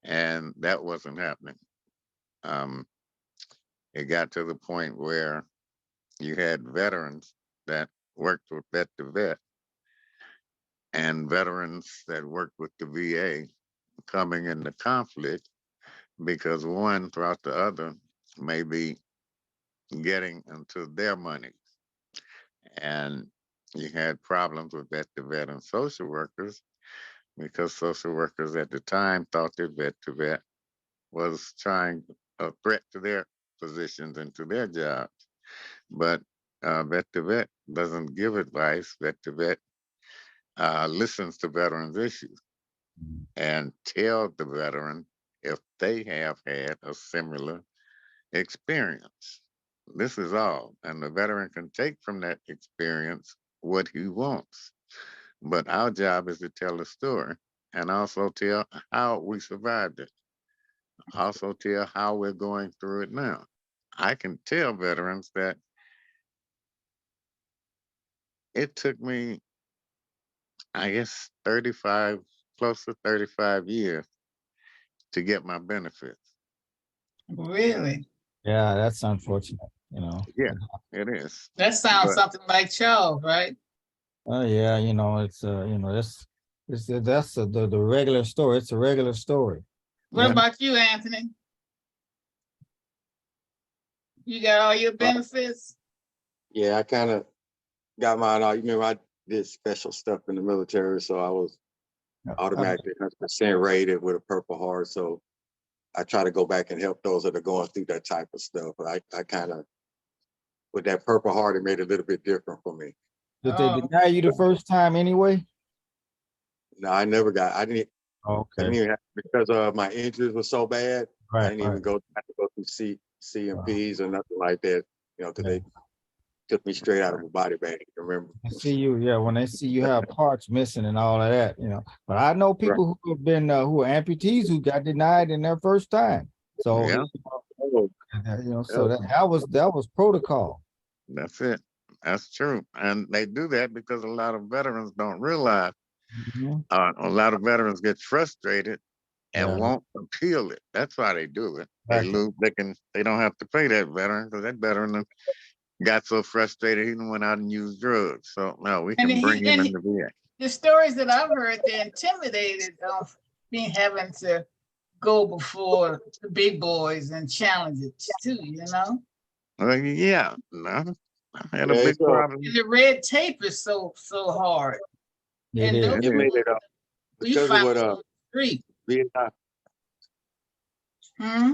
and that wasn't happening. Um, it got to the point where you had veterans that worked with vet to vet, and veterans that worked with the VA coming into conflict because one throughout the other may be getting into their money. And you had problems with vet to vet and social workers because social workers at the time thought that vet to vet was trying a threat to their positions and to their jobs. But vet to vet doesn't give advice. Vet to vet listens to veterans' issues and tell the veteran if they have had a similar experience. This is all. And the veteran can take from that experience what he wants. But our job is to tell the story and also tell how we survived it. Also tell how we're going through it now. I can tell veterans that it took me, I guess, 35, close to 35 years to get my benefits. really? Yeah, that's unfortunate, Yeah, it is. That sounds But something like Charles, right? Oh yeah, it's that's the regular story. It's a regular story. What yeah, about you, Anthony? You got all your Uh, benefits? yeah, I kind of got mine out. You remember I did special stuff in the military, so I was Yeah. automatically 100% rated with a Purple Heart. So I try to go back and help those that are going through that type of stuff. I kind of, with that Purple Heart, it made it a little bit different for me. Did they Oh, deny you the first time anyway? No, I never got, I Okay, didn't even have, because my injuries were so bad, I right, didn't right. even have to go through Wow. CMPs or nothing like that, because Yeah. they took me straight out of a body bag, remember? I see you, yeah, when they see you have parts missing and all of that, But I know Right. people who have been who are amputees who got denied in their first time. So yeah, Oh, so that was protocol. that's it. That's true. And they do that because a lot of veterans don't realize Mhm. a lot of veterans get frustrated and Yeah, won't appeal it. That's why they do it. exactly. They don't have to pay that veteran because that veteran got so frustrated he went out and used drugs. So no, we and can bring he him and in the VA. the stories that I've heard, they're intimidated of being having to go before the big boys and challenge it too, Well, yeah, no, I had a yeah, big And problem. the red tape is so hard. It And those is. It it is. made it we because of found what on the street. Vietnam, Hmm?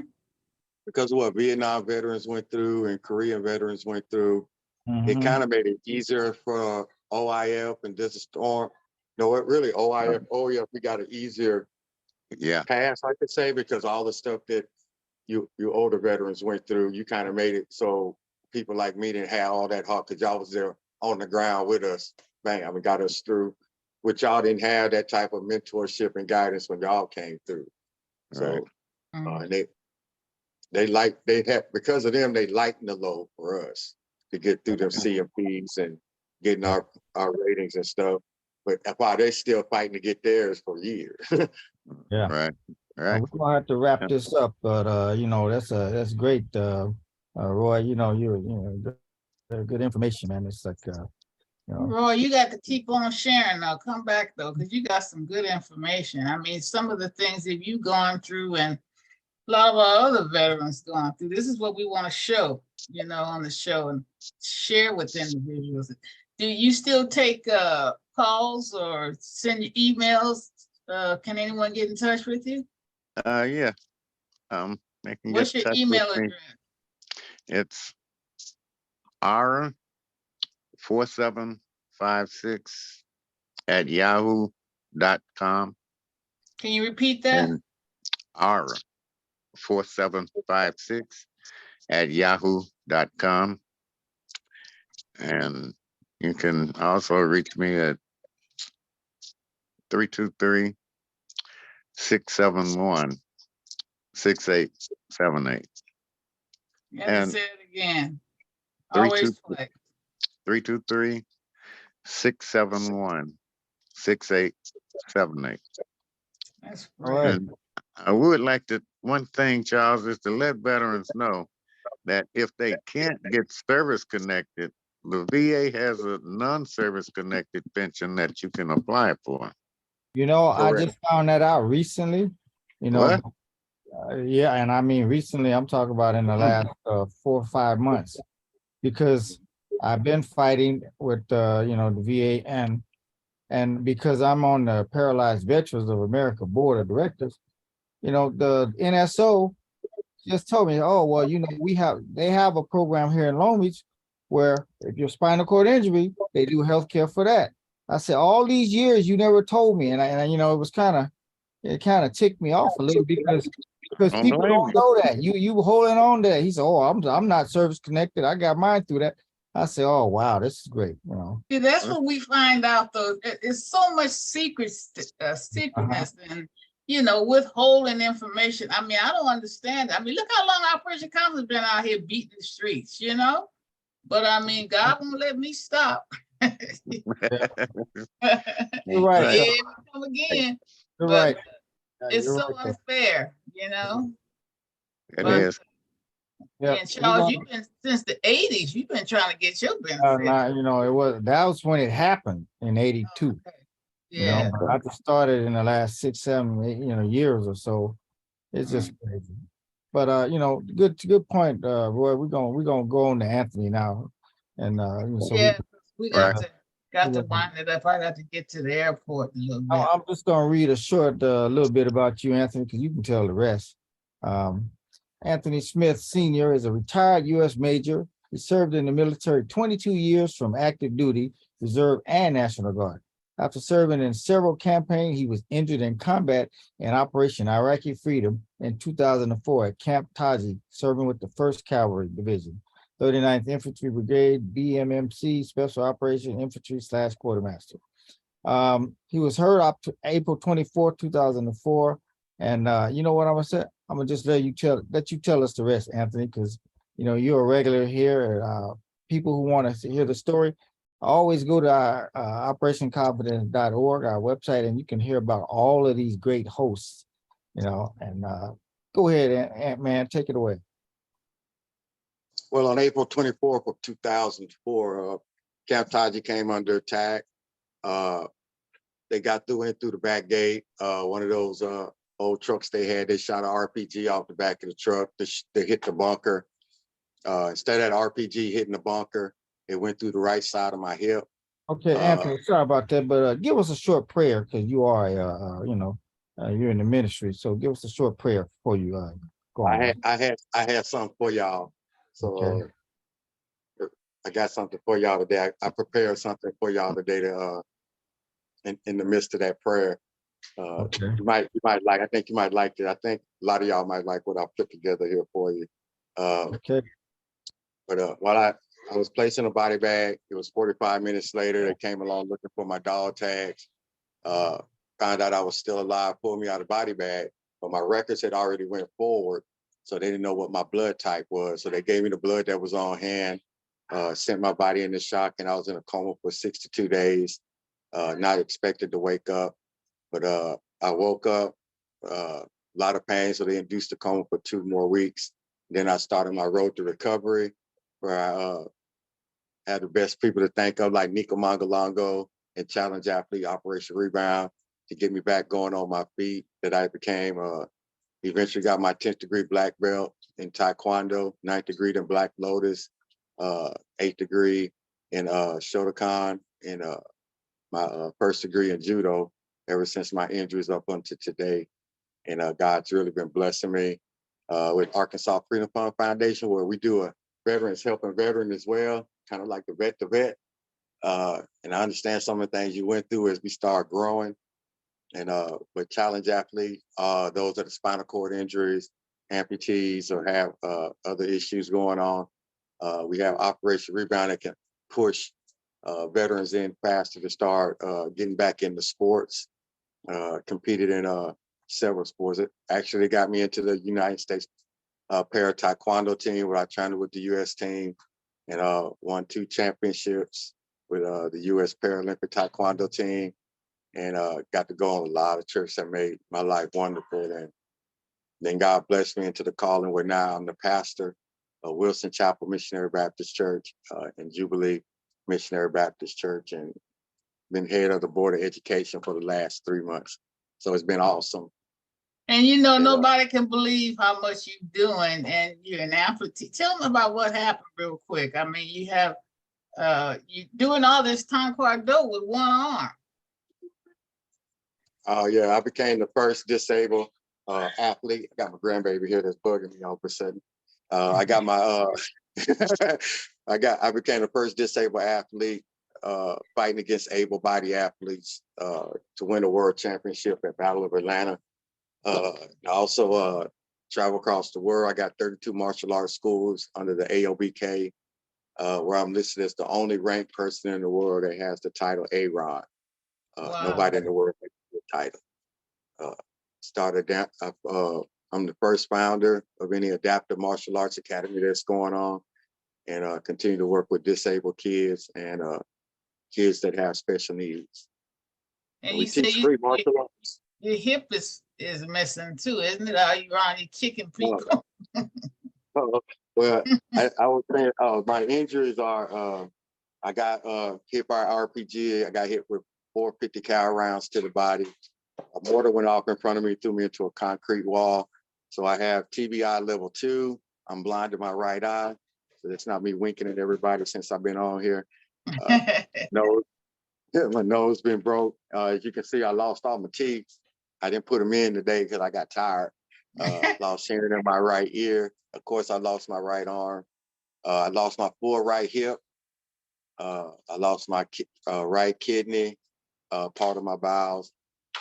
because of what Vietnam veterans went through and Korean veterans went through, it Mhm. kind of made it easier for OIF and Desert Storm. No, it really OIF, we got an easier Yeah, pass, I could say, because all the stuff that you older veterans went through, you kind of made it so people like me didn't have all that heart because y'all was there on the ground with us. Bam, and got us through. Which y'all didn't have that type of mentorship and guidance when y'all came through. So right. and they had, because of them, they lightened the load for us to get through them CMPs and getting our ratings and stuff. But while they're still fighting to get theirs for years. Yeah. Right, right. We're gonna have to wrap Yeah. this up, but you know, that's great. Roy, you know, good information, man. It's like you know, Roy, you got to keep on sharing now. Come back though, because you got some good information. I mean, some of the things that you've gone through and a lot of our other veterans gone through. This is what we want to show, you know, on the show and share with individuals. Do you still take calls or send you emails? Can anyone get in touch with you? Yeah. They can get What's in your touch with email me. address? It's ara4756@yahoo.com Can you repeat that? and ara4756@yahoo.com. And you can also reach me at 323-671-6878. Let me And say it again. 32 Always play. 323-671-6878. That's all great. right. And I would like to, one thing, Charles, is to let veterans know that if they can't get service connected, the VA has a non-service connected pension that you can apply for. You know, I Correct. just found that out recently. You know, What? yeah, and I mean recently. I'm talking about in the last 4 or 5 months, because I've been fighting with you know, the VA, and because I'm on the Paralyzed Veterans of America Board of Directors, you know, the NSO just told me, oh, well, you know, they have a program here in Long Beach where if you're spinal cord injury, they do healthcare for that. I said, all these years you never told me, and I you know, it kind of ticked me off a little, because Don't people blame don't you. know that. You holding on to that. He said, oh, I'm not service connected. I got mine through that. I said, oh wow, this is great. You know. See, that's what we find out though. It's so much Uh-huh. secretness and, you know, withholding information. I mean, I don't understand. I mean, look how long Operation Commons been out here beating the streets, you know? But I mean, God won't let me stop. You're right. Right. Yeah, come again. You're But right. it's You're so right. unfair, you know? It But is. Yeah. and Charles, you've been since the 80s, you've been trying to get your benefit. You know, that was when it happened in '82. You know, Yeah. but I just started in the last 6, 7, 8, you know, years or so. It's just crazy. But you know, good point, Roy. We're gonna go on to Anthony now, and you know, so Yeah, we Right. got to Yeah. wind it up. I got to get to the airport a little bit. I'm just gonna read a short little bit about you, Anthony, because you can tell the rest. Anthony Smith Sr. is a retired U.S. Major. He served in the military 22 years from active duty, reserve, and National Guard. After serving in several campaigns, he was injured in combat in Operation Iraqi Freedom in 2004 at Camp Taji, serving with the 1st Cavalry Division, 39th Infantry Brigade, BMMC, Special Operation Infantry / Quartermaster. He was heard up to April 24, 2004. And you know what I'm gonna say? I'm gonna just let you tell us the rest, Anthony, because you know you're a regular here. People who want to hear the story, always go to our operationconfidence.org, our website, and you can hear about all of these great hosts. You know, and go ahead, Ant-Man, take it away. Well, on April 24th of 2004, Camp Taji came under attack. They got in through the back gate. One of those old trucks they had, they shot an RPG off the back of the truck to hit the bunker. Instead of that RPG hitting the bunker, it went through the right side of my hip. Okay, Anthony, sorry about that, but give us a short prayer, because you are, you know, you're in the ministry. So give us a short prayer before you Go on. I had something for y'all. Okay. So I got something for y'all today. I prepared something for y'all today to in the midst of that prayer. Okay. You might like, I think you might like it. I think a lot of y'all might like what I put together here for you. Okay. But while I was placing a body bag, it was 45 minutes later, they came along looking for my dog tags. Found out I was still alive, pulled me out of the body bag, but my records had already went forward. So they didn't know what my blood type was. So they gave me the blood that was on hand, sent my body into shock, and I was in a coma for 62 days, not expected to wake up. But I woke up, a lot of pain, so they induced a coma for 2 more weeks. Then I started my road to recovery, where I had the best people to think of, like Nico Mangalongo and Challenge Athlete Operation Rebound, to get me back going on my feet. That I became, eventually got my 10th degree black belt in Taekwondo, 9th degree in Black Lotus, 8th degree in Shotokan, and my 1st degree in Judo ever since my injuries up until today. And God's really been blessing me with Arkansas Freedom Fund Foundation, where we do a veterans helping veteran as well, kind of like the vet to vet. And I understand some of the things you went through as we start growing. And with Challenge Athlete, those are the spinal cord injuries, amputees, or have other issues going on. We have Operation Rebound that can push veterans in faster to start getting back into sports. Competed in several sports. It actually got me into the United States para taekwondo team, where I trained with the U.S. team, and won 2 championships with the U.S. Paralympic Taekwondo team, and got to go on a lot of trips that made my life wonderful. And then God blessed me into the calling where now I'm the pastor of Wilson Chapel Missionary Baptist Church and Jubilee Missionary Baptist Church, and been head of the Board of Education for the last 3 months. So it's been awesome. And you know, nobody can believe how much you're doing, and you're an amputee. Tell them about what happened real quick. I mean, you have you doing all this taekwondo with one arm. Oh yeah, I became the first disabled athlete. I got my grandbaby here that's bugging me all of a sudden. I got my I became the first disabled athlete fighting against able-bodied athletes to win the world championship at Battle of Atlanta. I also travel across the world. I got 32 martial arts schools under the AOBK, where I'm listed as the only ranked person in the world that has the title A-Rod. Wow. Nobody in the world has the title. I'm the first founder of any adaptive martial arts academy that's going on, and continue to work with disabled kids and kids that have special needs. And We you say teach free martial arts. your hip is missing too, isn't it? Are you around here kicking people? Well, I was saying, my injuries are, I got hit by an RPG. I got hit with 450 cal rounds to the body. A mortar went off in front of me, threw me into a concrete wall. So I have TBI level 2. I'm blind in my right eye. So it's not me winking at everybody since I've been on here. Nose, my nose been broke. As you can see, I lost all my teeth. I didn't put them in today because I got tired. Lost hearing in my right ear. Of course, I lost my right arm. I lost my full right hip. I lost my right kidney, part of my bowels.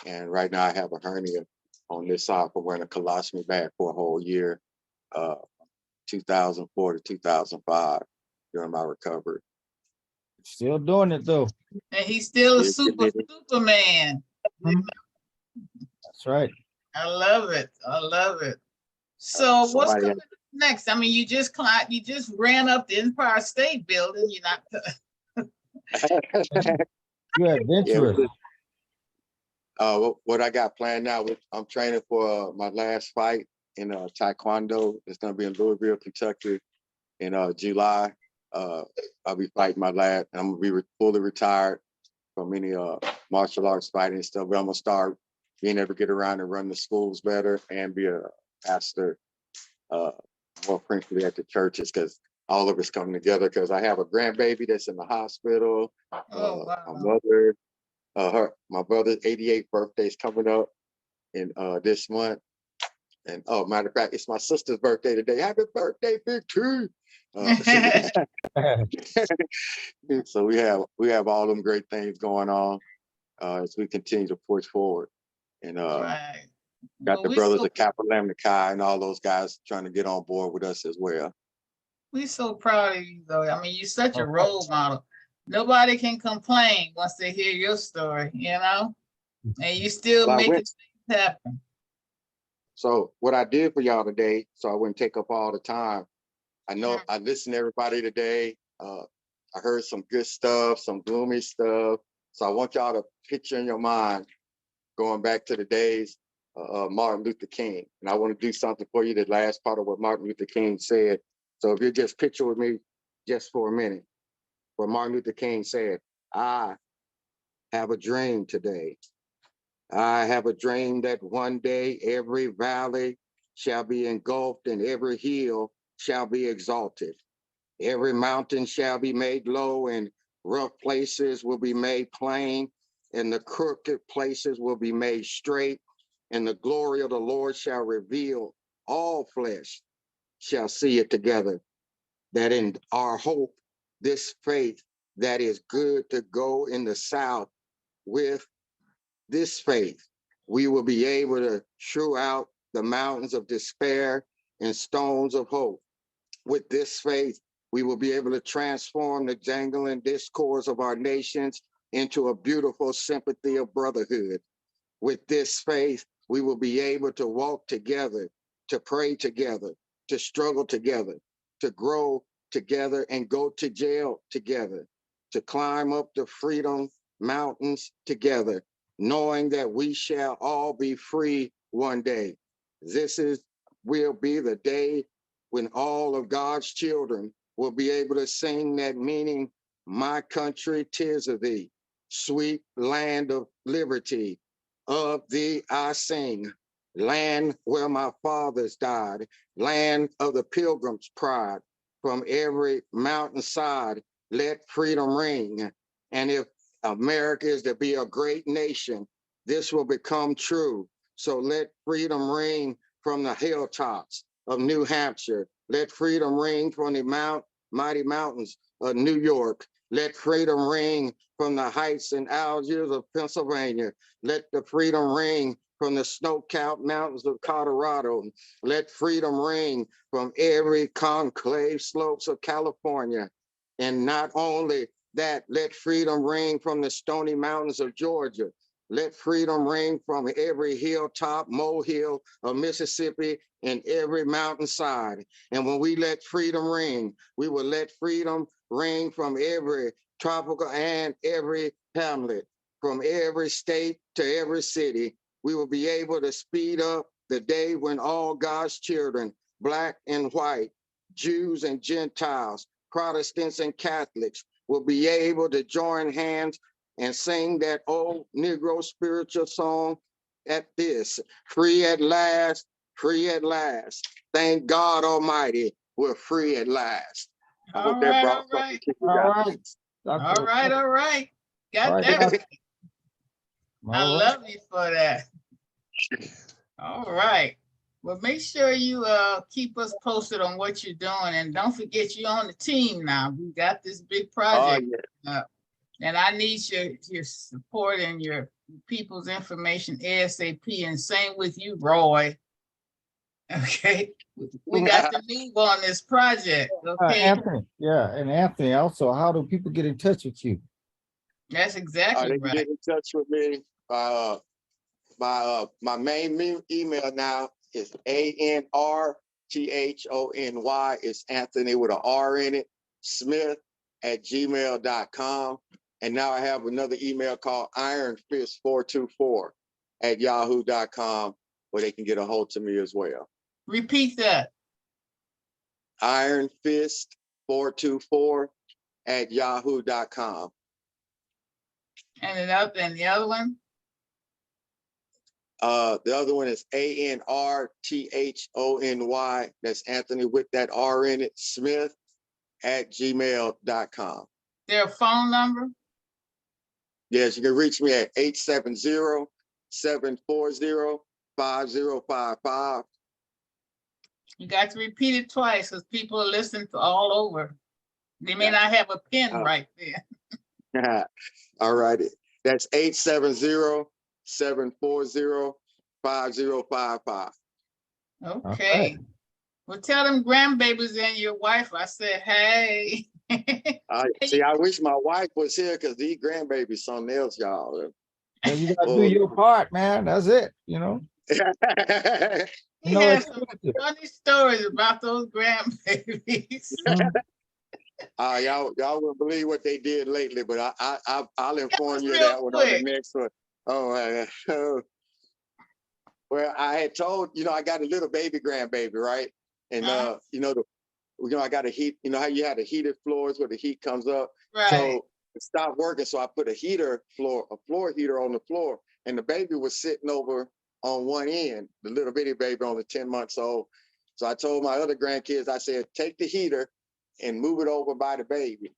And right now I have a hernia on this side for wearing a colostomy bag for a whole year, 2004 to 2005 during my recovery. Still doing it though. And he's still a Superman. That's right. I love it. I love it. So what's coming next? I mean, you just ran up the Empire State Building. You're not. You're adventurous. What I got planned now, I'm training for my last fight in Taekwondo. It's going to be in Louisville, Kentucky in July. I'll be fighting my last, and I'm going to be fully retired from any martial arts fighting and stuff. But I'm going to start being able to get around and run the schools better and be a pastor more principally at the churches, because all of it's coming together, because I have a grandbaby that's in the hospital. Wow. My mother, my brother's 88th birthday is coming up in this month, And oh, matter of fact, it's my sister's birthday today. Happy birthday, Big T. So we have all them great things going on as we continue to push forward. And Right. got Well, the brothers at Kappa Lambda Chi and all those guys trying to get on board with us as well. we're so proud of you, though. I mean, you're such a role model. Nobody can complain once they hear your story, you know? And you still Well, making things happen. So what I did for y'all today, so I wouldn't take up all the time. I know I listened to everybody today. I heard some good stuff, some gloomy stuff. So I want y'all to picture in your mind going back to the days of Martin Luther King. And I want to do something for you, the last part of what Martin Luther King said. So if you just picture with me just for a minute, what Martin Luther King said, I have a dream today. I have a dream that one day every valley shall be engulfed and every hill shall be exalted. Every mountain shall be made low and rough places will be made plain and the crooked places will be made straight and the glory of the Lord shall reveal all flesh shall see it together. That in our hope, this faith that is good to go in the south with this faith, we will be able to shrew out the mountains of despair and stones of hope. With this faith, we will be able to transform the jangling discourse of our nations into a beautiful sympathy of brotherhood. With this faith, we will be able to walk together, to pray together, to struggle together, to grow together and go to jail together, to climb up the freedom mountains together, knowing that we shall all be free one day. This will be the day when all of God's children will be able to sing that meaning, my country, 'tis of thee, sweet land of liberty, of thee I sing, land where my fathers died, land of the pilgrim's pride, from every mountainside, let freedom ring. And if America is to be a great nation, this will become true. So let freedom ring from the hilltops of New Hampshire. Let freedom ring from the mighty mountains of New York. Let freedom ring from the heights and algiers of Pennsylvania. Let the freedom ring from the snow-capped mountains of Colorado. Let freedom ring from every conclave slopes of California. And not only that, let freedom ring from the stony mountains of Georgia. Let freedom ring from every hilltop, molehill of Mississippi and every mountainside. And when we let freedom ring, we will let freedom ring from every tropical and every hamlet, from every state to every city. We will be able to speed up the day when all God's children, Black and white, Jews and Gentiles, Protestants and Catholics, will be able to join hands and sing that old Negro spiritual song at this, free at last, free at last. Thank God Almighty, we're free at last. I hope that brought something to you guys. All right. Got All right, that. Doc. I All right. love you for that. All right. Well, make sure you keep us posted on what you're doing, and don't forget you're on the team now. We got this big project, and I need your support and your people's information ASAP. And same with you, Roy. Okay, we got to move on this project. Okay, Anthony, yeah, and Anthony, also, how do people get in touch with you? that's exactly They right. can get in touch with me. My main email now is ANRTHONY. It's Anthony with an R in it, Smith@gmail.com. And now I have another email called ironfist424@yahoo.com where they can get a hold to me as well. Repeat that. ironfist424@yahoo.com. And the other one? The other one is ANRTHONY. That's Anthony with that R in it, Smith@gmail.com. Their phone number? Yes, you can reach me at 870-740-5055. You got to repeat it twice because people are listening to all over. They may Yeah. not have a pen Uh, right there. All righty. That's 870-740-5055. Okay. Well, tell them grandbabies and your wife I said, hey. See, I wish my wife was here because these grandbabies something else, y'all. Yeah, you gotta do Oh, your part, man. That's it, you know. He No has some excuses. funny stories about those grandbabies. Mhm. y'all wouldn't believe what they did lately, but I'll inform you of real that one on the quick. next one. Oh, well, I had told, I got a little baby grandbaby, right? And I got a heat, how you had the heated floors where the heat comes up. Right. So it stopped working. So I put a floor heater on the floor, and the baby was sitting over on one end, the little bitty baby only 10 months old. So I told my other grandkids, I said, take the heater and move it over by the baby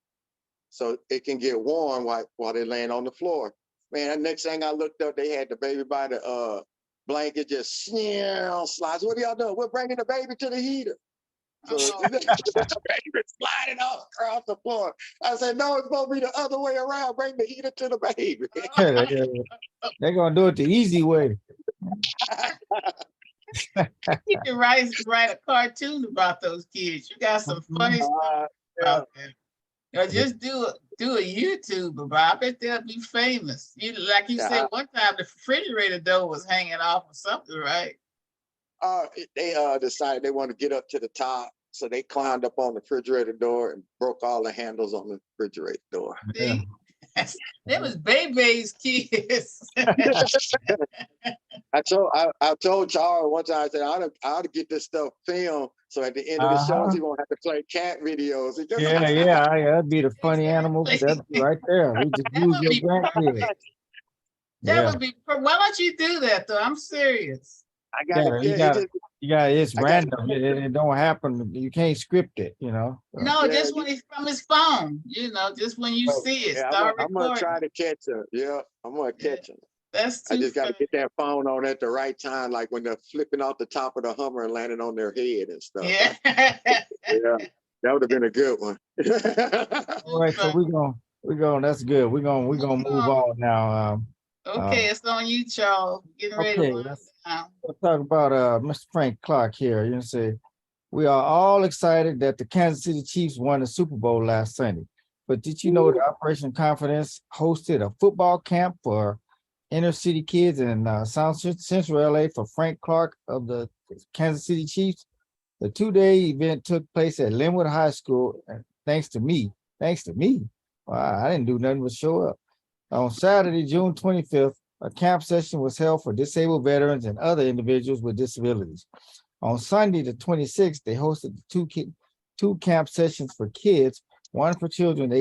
so it can get warm while they're laying on the floor. Man, the next thing I looked up, they had the baby by the blanket just slides. What are y'all doing? We're bringing the baby to the heater. So the baby sliding off across the floor. I said, no, it's supposed to be the other way around. Bring the heater to the baby. They're gonna do it the easy way. You can write a cartoon about those kids. You got some funny stuff about them. Or just do a YouTube about. I bet they'll be famous. Like you said, one time the refrigerator door was hanging off or something, right? They decided they want to get up to the top. So they climbed up on the refrigerator door and broke all the handles on the refrigerator door. See? That was Bebe's kids. I told Charles one time, I said, I ought to get this stuff filmed. So at the end of the shows, he won't have to play cat videos. Yeah, that'd be the funny animal. That's right there. We just use your grandkids. That would be, why don't you do that though? I'm serious. I got it's random. It don't happen. You can't script it, So. No, just when he's from his phone, just when you see it, start I'm gonna recording. try to catch him. Yeah, I'm gonna catch him. That's too I just got to get that phone on at the right time, like when they're flipping off the top of the Hummer and landing on their head and stuff. Yeah. Yeah, that would have been a good one. All right, so we're going. That's good. We're gonna move on now. Okay, it's on you, Charles. Getting ready to run now. Let's talk about Mr. Frank Clark here. Say we are all excited that the Kansas City Chiefs won the Super Bowl last Sunday. But did you know that Operation Confidence hosted a football camp for inner city kids in South Central LA for Frank Clark of the Kansas City Chiefs? The 2-day event took place at Linwood High School, and thanks to me, wow, I didn't do nothing but show up. On Saturday, June 25th, a camp session was held for disabled veterans and other individuals with disabilities. On Sunday, the 26th, they hosted two camp sessions for kids, one for children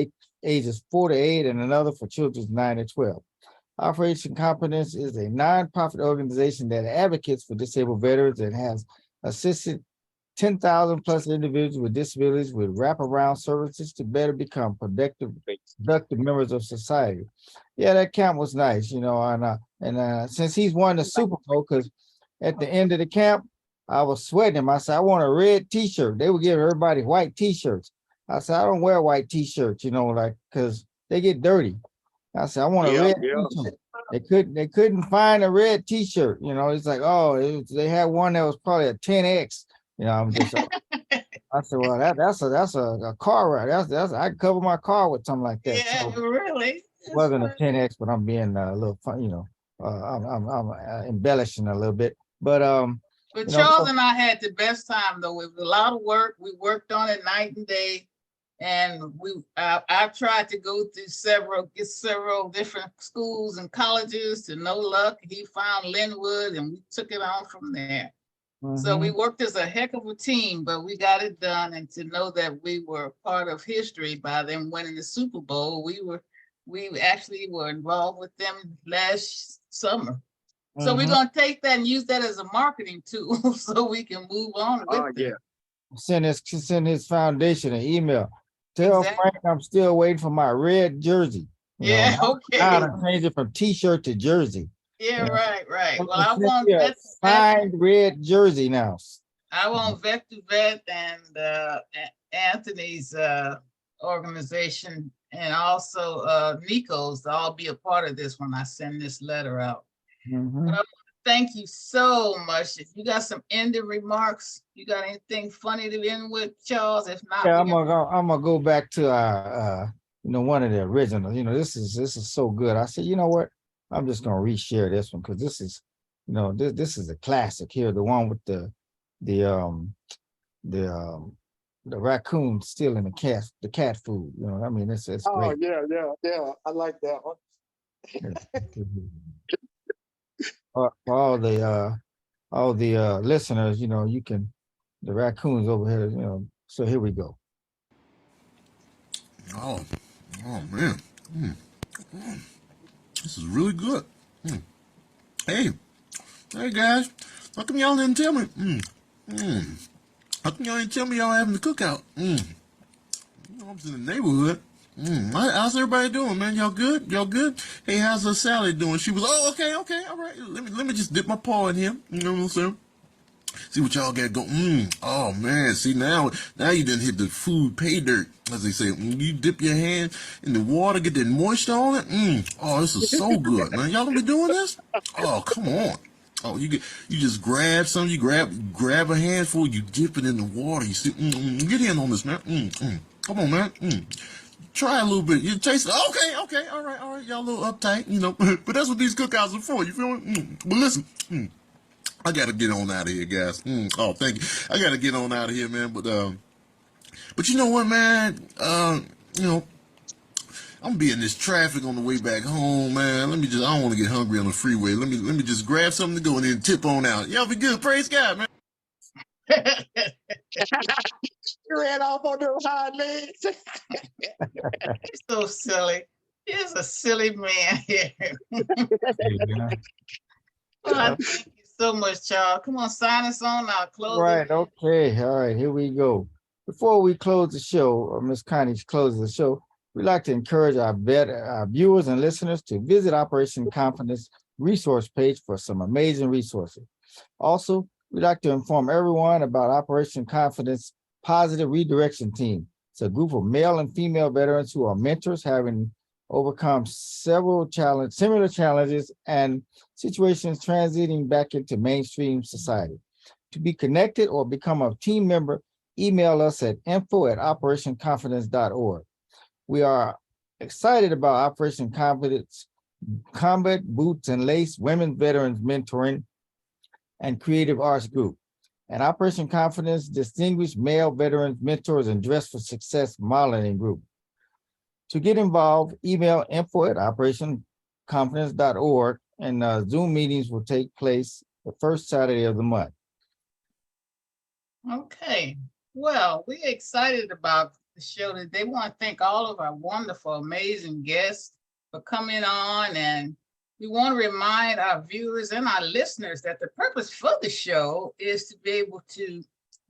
ages 4 to 8 and another for children 9 to 12. Operation Confidence is a nonprofit organization that advocates for disabled veterans and has assisted 10,000 plus individuals with disabilities with wraparound services to better become productive members of society. Yeah, that camp was nice, and since he's won the Super Bowl, because at the end of the camp, I was sweating him. I said, I want a red t-shirt. They would give everybody white t-shirts. I said, I don't wear white t-shirts, because they get dirty. I said, I want a red t-shirt. They couldn't find a red t-shirt. It's like, they had one that was probably a 10X. I'm just. I said, well, that's a car ride. That's I can cover my car with something like that. Yeah, so really. It wasn't a 10X, but I'm being a little fun. I'm embellishing a little bit, but Charles and I had the best time though. It was a lot of work. We worked on it night and day. And I tried to go through several different schools and colleges to no luck. He found Linwood and we took it on from there. So we worked as a heck of a team, but we got it done. And to know that we were part of history by them winning the Super Bowl, we actually were involved with them last summer. So we're gonna take that and use that as a marketing tool so we can move on with it. Send his foundation an email. Tell Frank I'm still waiting for my red jersey. Okay. Now to change it from t-shirt to jersey. Yeah, right. Well, I want that signed red jersey now. I want Vet to Vet and Anthony's organization, and also Nico's to all be a part of this when I send this letter out. Mhm. But I want to thank you so much. If you got some ending remarks, you got anything funny to end with, Charles? If not, Yeah, we can- I'm gonna go back to one of the originals. This is so good. I said, you know what? I'm just gonna reshare this one because this is, this is a classic here. The one with the um the um the raccoon stealing the cat food. I mean, it's Oh, great. yeah. I like that one. For all the listeners, you can the raccoons over here, So here we go. Oh, oh man, this is really good. Hey, hey guys, how come y'all didn't tell me? How come y'all didn't tell me y'all having the cookout? I was in the neighborhood. How's everybody doing, man? Y'all good? Y'all good? Hey, how's her Sally doing? She was, oh, okay, all right. Let me just dip my paw in here. You know what I'm saying? See what y'all got going. Oh man, see now you didn't hit the food pay dirt, as they say. When you dip your hand in the water, get that moisture on it. Oh, this is so good, man. Y'all gonna be doing this? Oh, come on. Oh, you just grab some, you grab a handful, you dip it in the water. You see, get in on this, man. Come on, man. Try a little bit. You taste it. Okay, all right. Y'all a little uptight, but that's what these cookouts are for. You feel me? But listen. I gotta get on out of here, guys. Oh, thank you. I gotta get on out of here, man. But you know what, man? I'm gonna be in this traffic on the way back home, man. I don't want to get hungry on the freeway. Let me just grab something to go and then tip on out. Y'all be good. Praise God, man. You ran off on those hind legs. He's so silly. He's a silly man here. Well, I thank you so much, Charles. Come on, sign us on. I'll close it. Right. Okay. All right. Here we go. Before we close the show, or Ms. Connie closes the show, we'd like to encourage our viewers and listeners to visit Operation Confidence resource page for some amazing resources. Also, we'd like to inform everyone about Operation Confidence Positive Redirection Team. It's a group of male and female veterans who are mentors, having overcome several similar challenges and situations transiting back into mainstream society. To be connected or become a team member, email us at info@operationconfidence.org. We are excited about Operation Confidence, Combat Boots and Lace, Women Veterans Mentoring, and Creative Arts Group, and Operation Confidence Distinguished Male Veterans Mentors and Dress for Success Modeling Group. To get involved, email info@operationconfidence.org, and Zoom meetings will take place the first Saturday of the month. Okay. Well, we're excited about the show today. We want to thank all of our wonderful, amazing guests for coming on. And we want to remind our viewers and our listeners that the purpose for the show is to be able to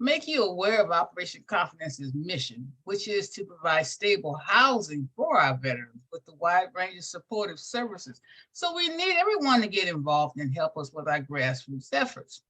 make you aware of Operation Confidence's mission, which is to provide stable housing for our veterans with a wide range of supportive services. So we need everyone to get involved and help us with our grassroots efforts.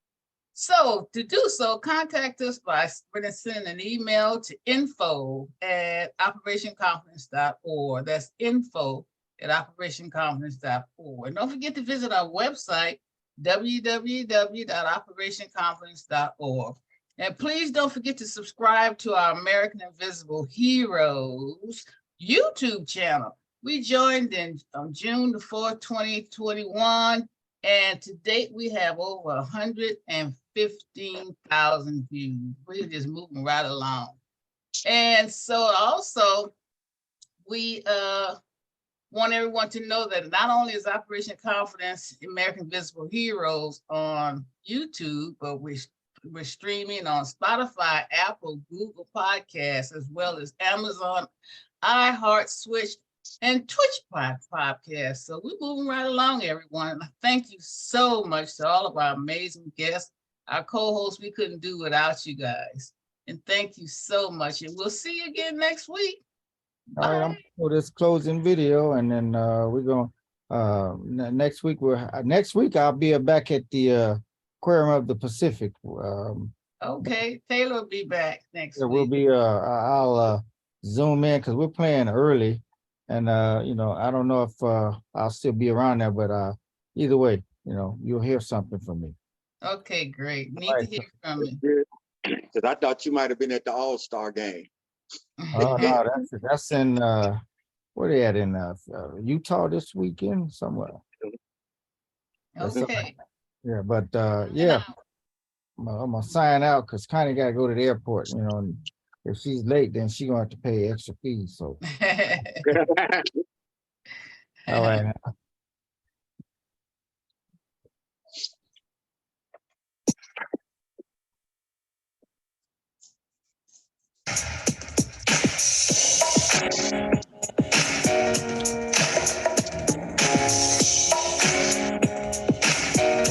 So to do so, contact us by sending an email to info@operationconfidence.org. That's info@operationconfidence.org. And don't forget to visit our website, www.operationconfidence.org. And please don't forget to subscribe to our American Invisible Heroes YouTube channel. We joined on June the 4th, 2021. And to date, we have over 115,000 views. We're just moving right along. And so also, we want everyone to know that not only is Operation Confidence American Invisible Heroes on YouTube, but we're streaming on Spotify, Apple, Google Podcasts, as well as Amazon, iHeart, Switch, and Twitch podcast. So we're moving right along, everyone. Thank you so much to all of our amazing guests, our co-hosts. We couldn't do without you guys. And thank you so much. And we'll see you again next week. All right, I'm for this closing video, and then we're going next week. Next week I'll be back at the Aquarium of the Pacific. Okay, Taylor will be back next Yeah, we'll week. be, I'll zoom in because we're playing early. And, you know, I don't know if I'll still be around there, but either way, you know, you'll hear something from me. Okay, great. Need All to right, hear from you. Because I thought you might have been at the All-Star game. Oh, no, that's in, where they at in Utah this weekend somewhere. Okay. Yeah, but yeah, I'm gonna sign out because Connie gotta go to the airport, you know, and if she's late, then she gonna have to pay extra fees. So, all right.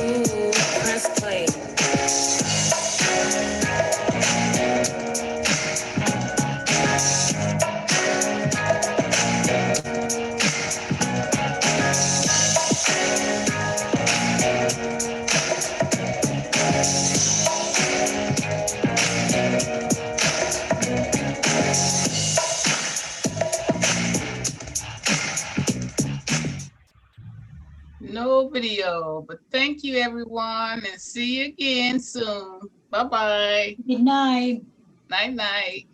Ooh, press play. No video, but thank you everyone and see you again soon. Bye-bye. Good night. Night night.